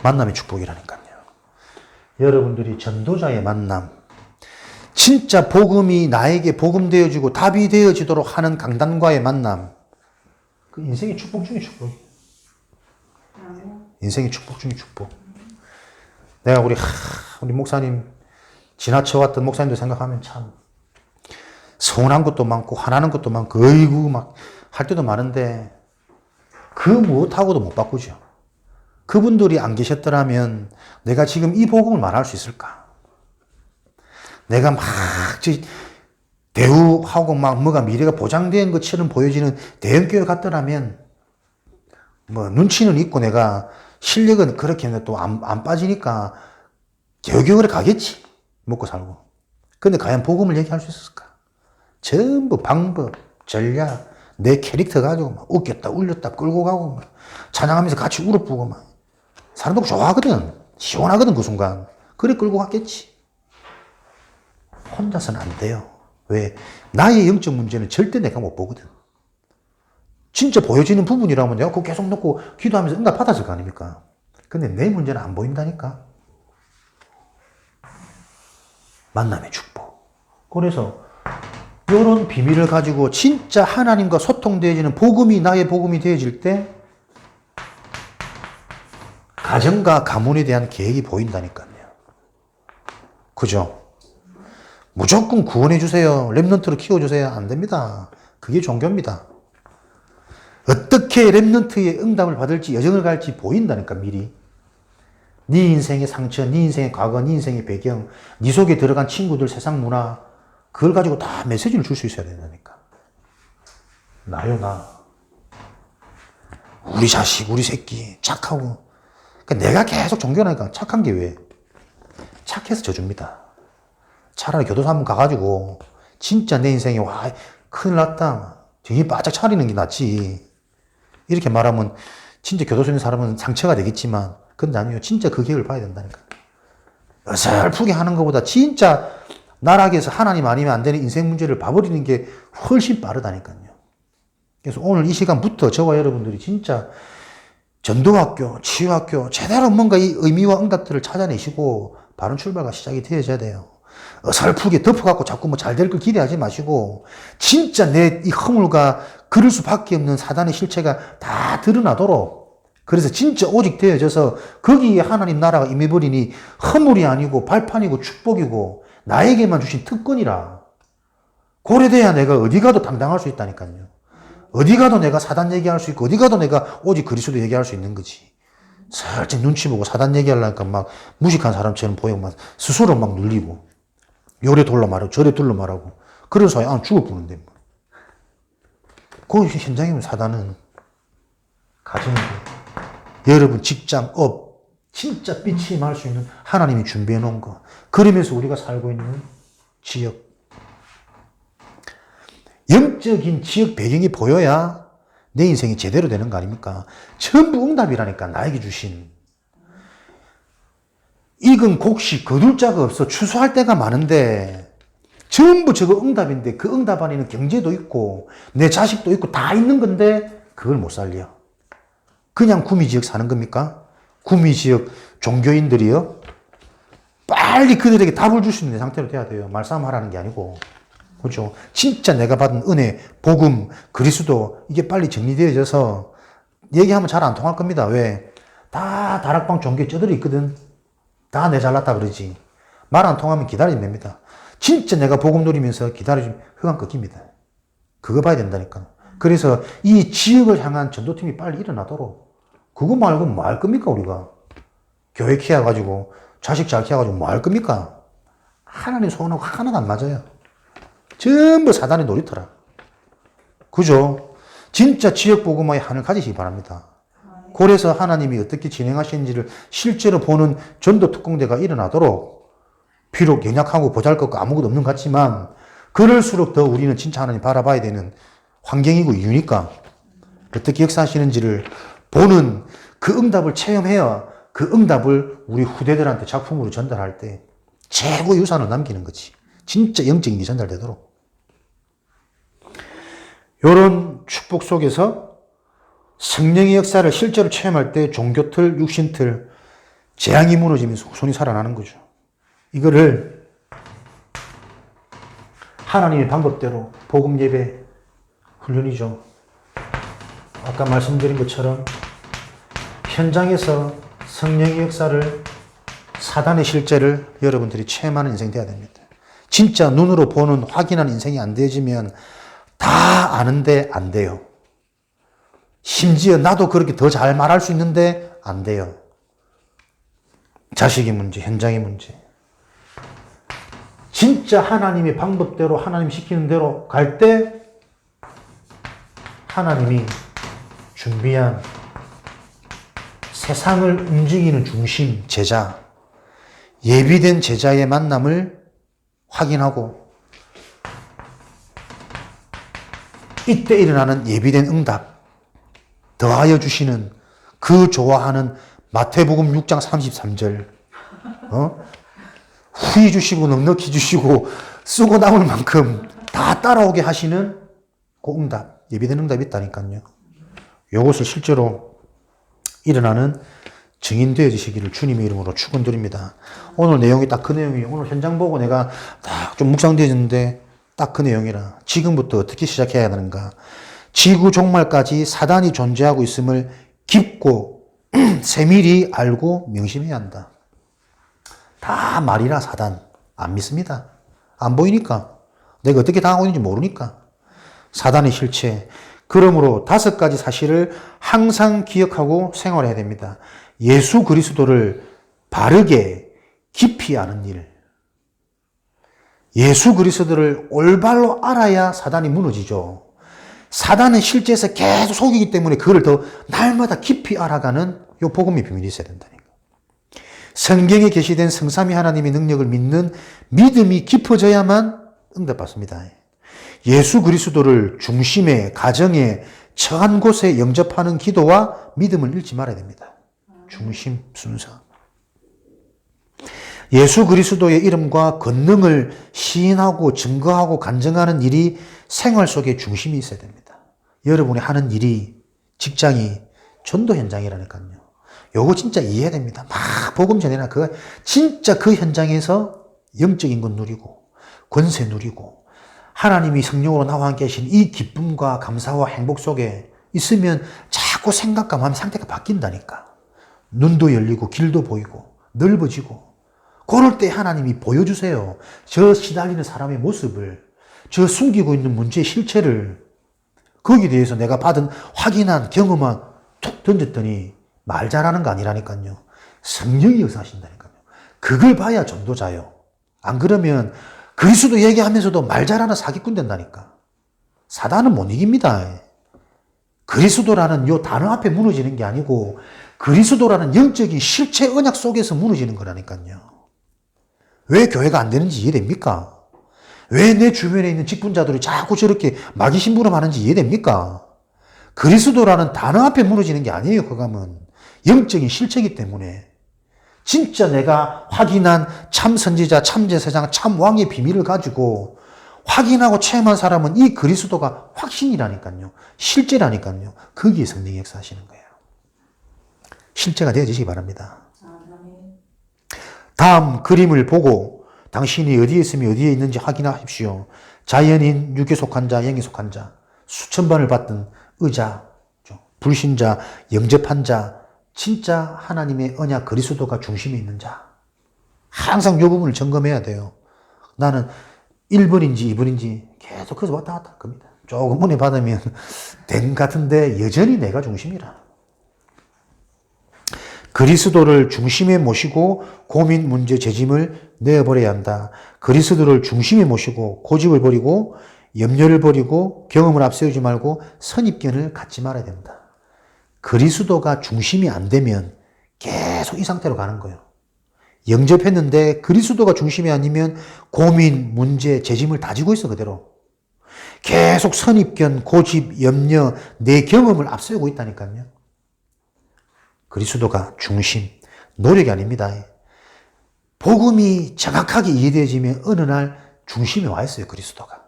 만남의 축복이라니까요. 여러분들이 전도자의 만남, 진짜 복음이 나에게 복음 되어지고 답이 되어지도록 하는 강단과의 만남, 그 인생의 축복 중의 축복이에요. 인생의 축복 중의 축복. 내가 우리 목사님, 지나쳐왔던 목사님들 생각하면 참 서운한 것도 많고 화나는 것도 많고 어이구 막 할 때도 많은데 그 무엇하고도 못 바꾸죠. 그분들이 안 계셨더라면 내가 지금 이 복음을 말할 수 있을까? 내가 막 대우하고 막 뭐가 미래가 보장된 것처럼 보여지는 대형교회 같더라면 뭐 눈치는 있고 내가 실력은 그렇게 또 안 빠지니까 개혁교회를 가겠지. 먹고 살고. 근데 과연 복음을 얘기할 수 있을까? 전부 방법, 전략, 내 캐릭터 가지고 막 웃겼다, 울렸다, 끌고 가고 막 찬양하면서 같이 울어보고 막 사람들 좋아하거든. 시원하거든, 그 순간. 그래 끌고 갔겠지. 혼자서는 안 돼요. 왜? 나의 영적 문제는 절대 내가 못 보거든. 진짜 보여지는 부분이라면 내가 그거 계속 놓고 기도하면서 응답 받았을 거 아닙니까? 근데 내 문제는 안 보인다니까. 만남의 축복. 그래서 이런 비밀을 가지고 진짜 하나님과 소통되어지는 복음이 나의 복음이 되어질 때 가정과 가문에 대한 계획이 보인다니까요. 그죠? 무조건 구원해 주세요. 렘넌트로 키워주세요. 안 됩니다. 그게 종교입니다. 어떻게 렘넌트의 응답을 받을지 여정을 갈지 보인다니까 미리. 네 인생의 상처, 네 인생의 과거, 네 인생의 배경, 네 속에 들어간 친구들, 세상 문화 그걸 가지고 다 메시지를 줄 수 있어야 된다니까. 나요 나. 우리 자식, 우리 새끼 착하고. 그러니까 내가 계속 존경하니까 착한 게 왜? 착해서 져줍니다. 차라리 교도소 한번 가가지고 진짜 내 인생에 와 큰일 났다. 정신 바짝 차리는 게 낫지. 이렇게 말하면 진짜 교도소에 있는 사람은 상처가 되겠지만 그건 아니에요. 진짜 그 계획을 봐야 된다니까. 어설프게 하는 것보다 진짜 나락에서 하나님 아니면 안 되는 인생 문제를 봐버리는 게 훨씬 빠르다니까요. 그래서 오늘 이 시간부터 저와 여러분들이 진짜 전도학교, 치유학교 제대로 뭔가 이 의미와 응답들을 찾아내시고 바른 출발과 시작이 되어져야 돼요. 어설프게 덮어갖고 자꾸 뭐 잘 될 걸 기대하지 마시고 진짜 내 이 허물과 그럴 수밖에 없는 사단의 실체가 다 드러나도록 그래서 진짜 오직 되어져서 거기에 하나님 나라가 임해버리니 허물이 아니고 발판이고 축복이고 나에게만 주신 특권이라. 고래돼야 내가 어디 가도 당당할 수 있다니까요. 어디 가도 내가 사단 얘기할 수 있고 어디 가도 내가 오직 그리스도 얘기할 수 있는 거지. 살짝 눈치 보고 사단 얘기하려니까 막 무식한 사람처럼 보이고 막 스스로 막 눌리고 요래 돌러 말하고 저래 둘러 말하고 그런 사이에 죽을 뻔한데 뭐. 그 현장이면 사단은 가정이고 여러분 직장, 업 진짜 빛이 임할 수 있는 하나님이 준비해 놓은 거 그러면서 우리가 살고 있는 지역. 영적인 지역 배경이 보여야 내 인생이 제대로 되는 거 아닙니까? 전부 응답이라니까, 나에게 주신. 익은 곡식 거둘 자가 없어 추수할 때가 많은데 전부 저거 응답인데 그 응답 안에는 경제도 있고 내 자식도 있고 다 있는 건데 그걸 못 살려. 그냥 구미지역 사는 겁니까? 구미지역 종교인들이요? 빨리 그들에게 답을 줄 수 있는 상태로 돼야 돼요. 말싸움하라는 게 아니고. 그렇죠? 진짜 내가 받은 은혜, 복음, 그리스도 이게 빨리 정리되어져서 얘기하면 잘 안 통할 겁니다. 왜? 다 다락방 종교에 쩌들이 있거든. 다 내 잘났다 그러지. 말 안 통하면 기다리면 됩니다. 진짜 내가 복음 누리면서 기다려주면 흑암 꺾입니다. 그거 봐야 된다니까. 그래서 이 지역을 향한 전도팀이 빨리 일어나도록. 그거 말고 뭐 할 겁니까, 우리가? 교회 키워가지고, 자식 잘 키워가지고 뭐 할 겁니까? 하나님 소원하고 하나도 안 맞아요. 전부 사단의 놀이터라. 그죠? 진짜 지역 복음화의 한을 가지시기 바랍니다. 그래서 하나님이 어떻게 진행하시는지를 실제로 보는 전도 특공대가 일어나도록 비록 연약하고 보잘것없고 아무것도 없는 것 같지만 그럴수록 더 우리는 진짜 하나님 바라봐야 되는 환경이고 이유니까 어떻게 역사하시는지를 보는 그 응답을 체험해야 그 응답을 우리 후대들한테 작품으로 전달할 때 최고의 유산을 남기는 거지. 진짜 영적인 게 전달되도록. 이런 축복 속에서 성령의 역사를 실제로 체험할 때 종교틀, 육신틀, 재앙이 무너지면서 후손이 살아나는 거죠. 이거를 하나님의 방법대로 복음 예배 훈련이죠. 아까 말씀드린 것처럼 현장에서 성령의 역사를 사단의 실제를 여러분들이 체험하는 인생이 되어야 됩니다. 진짜 눈으로 보는 확인하는 인생이 안 되어지면 다 아는데 안 돼요. 심지어 나도 그렇게 더 잘 말할 수 있는데 안 돼요. 자식의 문제, 현장의 문제. 진짜 하나님의 방법대로 하나님 시키는 대로 갈 때 하나님이 준비한 세상을 움직이는 중심, 제자, 예비된 제자의 만남을 확인하고 이때 일어나는 예비된 응답 더하여 주시는 그 좋아하는 마태복음 6장 33절 후히 주시고 넉넉히 주시고 쓰고 남을 만큼 다 따라오게 하시는 그 응답, 예비된 응답이 있다니까요. 이것을 실제로 일어나는 증인 되어지시기를 주님의 이름으로 축원드립니다. 오늘 내용이 딱 그 내용이에요. 오늘 현장 보고 내가 딱 좀 묵상되어졌는데 딱 그 내용이라. 지금부터 어떻게 시작해야 하는가. 지구 종말까지 사단이 존재하고 있음을 깊고 세밀히 알고 명심해야 한다. 다 말이라 사단. 안 믿습니다. 안 보이니까. 내가 어떻게 당하고 있는지 모르니까. 사단의 실체. 그러므로 5가지 사실을 항상 기억하고 생활해야 됩니다. 예수 그리스도를 바르게 깊이 아는 일. 예수 그리스도를 올바로 알아야 사단이 무너지죠. 사단은 실제에서 계속 속이기 때문에 그걸 더 날마다 깊이 알아가는 요 복음의 비밀이 있어야 된다니까. 성경에 계시된 성삼위 하나님의 능력을 믿는 믿음이 깊어져야만 응답받습니다. 예수 그리스도를 중심에, 가정에, 처한 곳에 영접하는 기도와 믿음을 잃지 말아야 됩니다. 중심, 순서. 예수 그리스도의 이름과 권능을 시인하고 증거하고 간증하는 일이 생활 속에 중심이 있어야 됩니다. 여러분이 하는 일이, 직장이 전도 현장이라니까요. 요거 진짜 이해해야 됩니다. 막 복음 전해나 진짜 그 현장에서 영적인 것 누리고 권세 누리고 하나님이 성령으로 나와 함께 하신 이 기쁨과 감사와 행복 속에 있으면 자꾸 생각과 마음의 상태가 바뀐다니까. 눈도 열리고 길도 보이고 넓어지고 그럴 때 하나님이 보여주세요. 저 시달리는 사람의 모습을, 저 숨기고 있는 문제의 실체를 거기에 대해서 내가 받은 확인한 경험만 툭 던졌더니 말 잘하는 거 아니라니까요. 성령이 역사하신다니까요. 그걸 봐야 전도자요. 안 그러면 그리스도 얘기하면서도 말 잘하는 사기꾼 된다니까. 사단은 못 이깁니다. 그리스도라는 요 단어 앞에 무너지는 게 아니고 그리스도라는 영적인 실체 언약 속에서 무너지는 거라니까요. 왜 교회가 안 되는지 이해됩니까? 왜 내 주변에 있는 직분자들이 자꾸 저렇게 마귀심부름하는지 이해됩니까? 그리스도라는 단어 앞에 무너지는 게 아니에요. 그감은 영적인 실체이기 때문에 진짜 내가 확인한 참 선지자, 참 제사장, 참 왕의 비밀을 가지고 확인하고 체험한 사람은 이 그리스도가 확신이라니까요. 실제라니까요. 거기에 성령이 역사하시는 거예요. 실제가 되어지시기 바랍니다. 다음 그림을 보고 당신이 어디에 있으며 어디에 있는지 확인하십시오. 자연인, 육에 속한 자, 영에 속한 자, 수천 번을 받던 의자, 불신자, 영접한 자, 진짜 하나님의 언약 그리스도가 중심에 있는 자. 항상 이 부분을 점검해야 돼요. 나는 1번인지 2번인지 계속 거기서 왔다 갔다 할 겁니다. 조금 은혜 받으면 된 같은데 여전히 내가 중심이라. 그리스도를 중심에 모시고 고민, 문제, 재짐을 내어버려야 한다. 그리스도를 중심에 모시고 고집을 버리고 염려를 버리고 경험을 앞세우지 말고 선입견을 갖지 말아야 된다. 그리스도가 중심이 안 되면 계속 이 상태로 가는 거예요. 영접했는데 그리스도가 중심이 아니면 고민, 문제, 재짐을 다지고 있어 그대로. 계속 선입견, 고집, 염려, 내 경험을 앞세우고 있다니까요. 그리스도가 중심, 노력이 아닙니다. 복음이 정확하게 이해되어지면 어느 날 중심에 와 있어요, 그리스도가.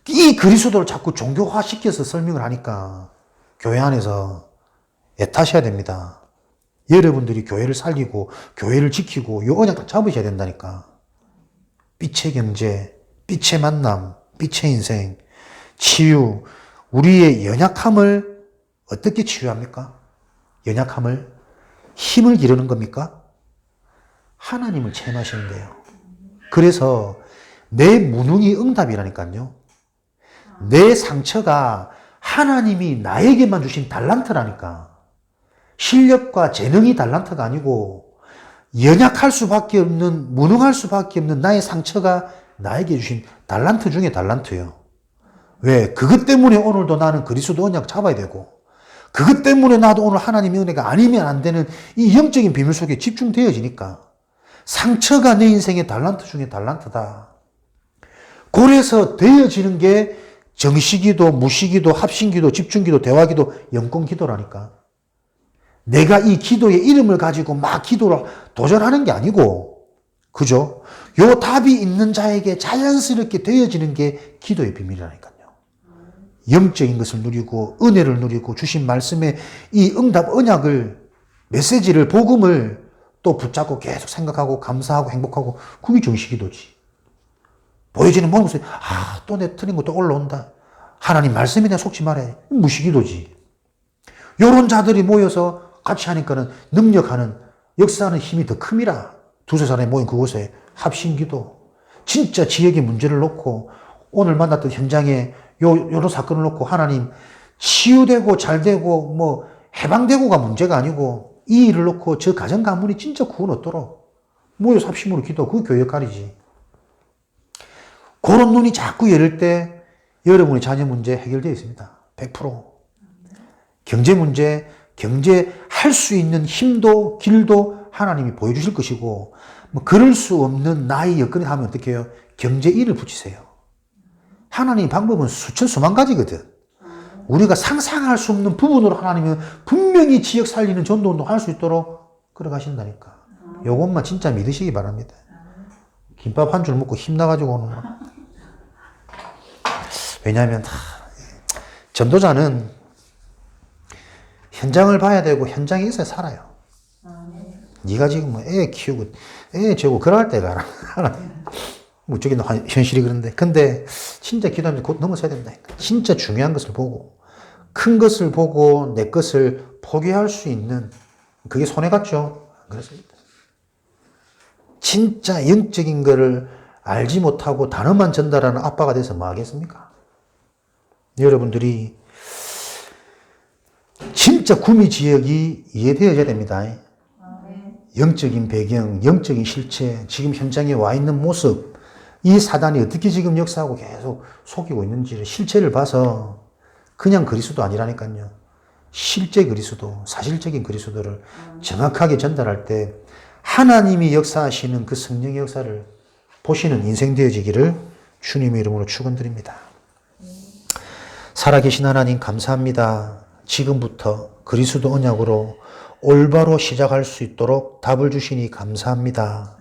이 그리스도를 자꾸 종교화시켜서 설명을 하니까 교회 안에서 애타셔야 됩니다. 여러분들이 교회를 살리고 교회를 지키고 요 언약 다 잡으셔야 된다니까. 빛의 경제, 빛의 만남, 빛의 인생, 치유, 우리의 연약함을 어떻게 치유합니까? 연약함을 힘을 기르는 겁니까? 하나님을 체험하시는 거예요. 그래서 내 무능이 응답이라니까요. 내 상처가 하나님이 나에게만 주신 달란트라니까. 실력과 재능이 달란트가 아니고 연약할 수밖에 없는, 무능할 수밖에 없는 나의 상처가 나에게 주신 달란트 중에 달란트예요. 왜? 그것 때문에 오늘도 나는 그리스도 언약 잡아야 되고, 그것 때문에 나도 오늘 하나님의 은혜가 아니면 안 되는 이 영적인 비밀 속에 집중되어지니까. 상처가 내 인생의 달란트 중에 달란트다. 그래서 되어지는 게 정시기도, 무시기도, 합신기도, 집중기도, 대화기도, 영권기도라니까. 내가 이 기도의 이름을 가지고 막 기도를 도전하는 게 아니고, 그죠? 요 답이 있는 자에게 자연스럽게 되어지는 게 기도의 비밀이라니까요. 영적인 것을 누리고, 은혜를 누리고, 주신 말씀의 이 응답, 언약을, 메시지를, 복음을 또 붙잡고 계속 생각하고, 감사하고, 행복하고, 그게 정시기도지. 보여지는 모든 것을, 또 내 틀린 것도 올라온다. 하나님 말씀에 대해 속지 말아야 무시기도지. 요런 자들이 모여서 같이 하니까는 능력하는, 역사하는 힘이 더 큽니다. 두세 사람이 모인 그곳에 합심기도. 진짜 지역의 문제를 놓고, 오늘 만났던 현장에 요런 사건을 놓고 하나님 치유되고 잘되고 뭐 해방되고가 문제가 아니고 이 일을 놓고 저 가정 가문이 진짜 구원 얻도록 모여서 합심으로 기도, 그 교회 역할이지. 그런 눈이 자꾸 열릴 때 여러분의 자녀 문제 해결되어 있습니다. 100%. 경제 문제, 경제할 수 있는 힘도 길도 하나님이 보여주실 것이고, 뭐 그럴 수 없는 나의 여건에 하면 어떻게 해요? 경제 일을 붙이세요. 하나님의 방법은 수천 수만 가지거든. 우리가 상상할 수 없는 부분으로 하나님은 분명히 지역 살리는 전도운동 할 수 있도록 끌어가신다니까. 요것만 진짜 믿으시기 바랍니다. 김밥 한 줄 먹고 힘나가지고 오는 거. 왜냐하면 전도자는 현장을 봐야 되고 현장에 있어야 살아요. 네가 지금 뭐 애 키우고 애 재고 그럴 때가 뭐 저기 현실이 그런데, 근데 진짜 기도하면 곧 넘어서야 된다. 진짜 중요한 것을 보고, 큰 것을 보고 내 것을 포기할 수 있는, 그게 손해 같죠? 그렇습니다. 진짜 영적인 거를 알지 못하고 단어만 전달하는 아빠가 돼서 뭐 하겠습니까? 여러분들이 진짜 구미 지역이 이해되어야 됩니다. 영적인 배경, 영적인 실체, 지금 현장에 와 있는 모습, 이 사단이 어떻게 지금 역사하고 계속 속이고 있는지를 실체를 봐서 그냥 그리스도 아니라니까요. 실제 그리스도, 사실적인 그리스도를 정확하게 전달할 때 하나님이 역사하시는 그 성령의 역사를 보시는 인생 되어지기를 주님의 이름으로 축원드립니다. 살아계신 하나님 감사합니다. 지금부터 그리스도 언약으로 올바로 시작할 수 있도록 답을 주시니 감사합니다.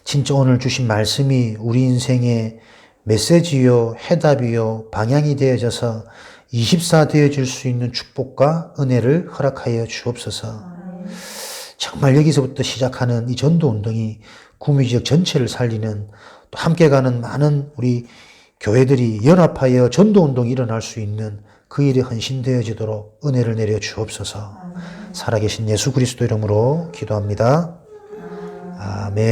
진짜 오늘 주신 말씀이 우리 인생의 메시지요, 해답이요, 방향이 되어져서 24 되어질 수 있는 축복과 은혜를 허락하여 주옵소서. 정말 여기서부터 시작하는 이 전도운동이 구미지역 전체를 살리는 또 함께 가는 많은 우리 교회들이 연합하여 전도운동이 일어날 수 있는 그 일에 헌신되어지도록 은혜를 내려 주옵소서. 살아계신 예수 그리스도 이름으로 기도합니다. 아멘.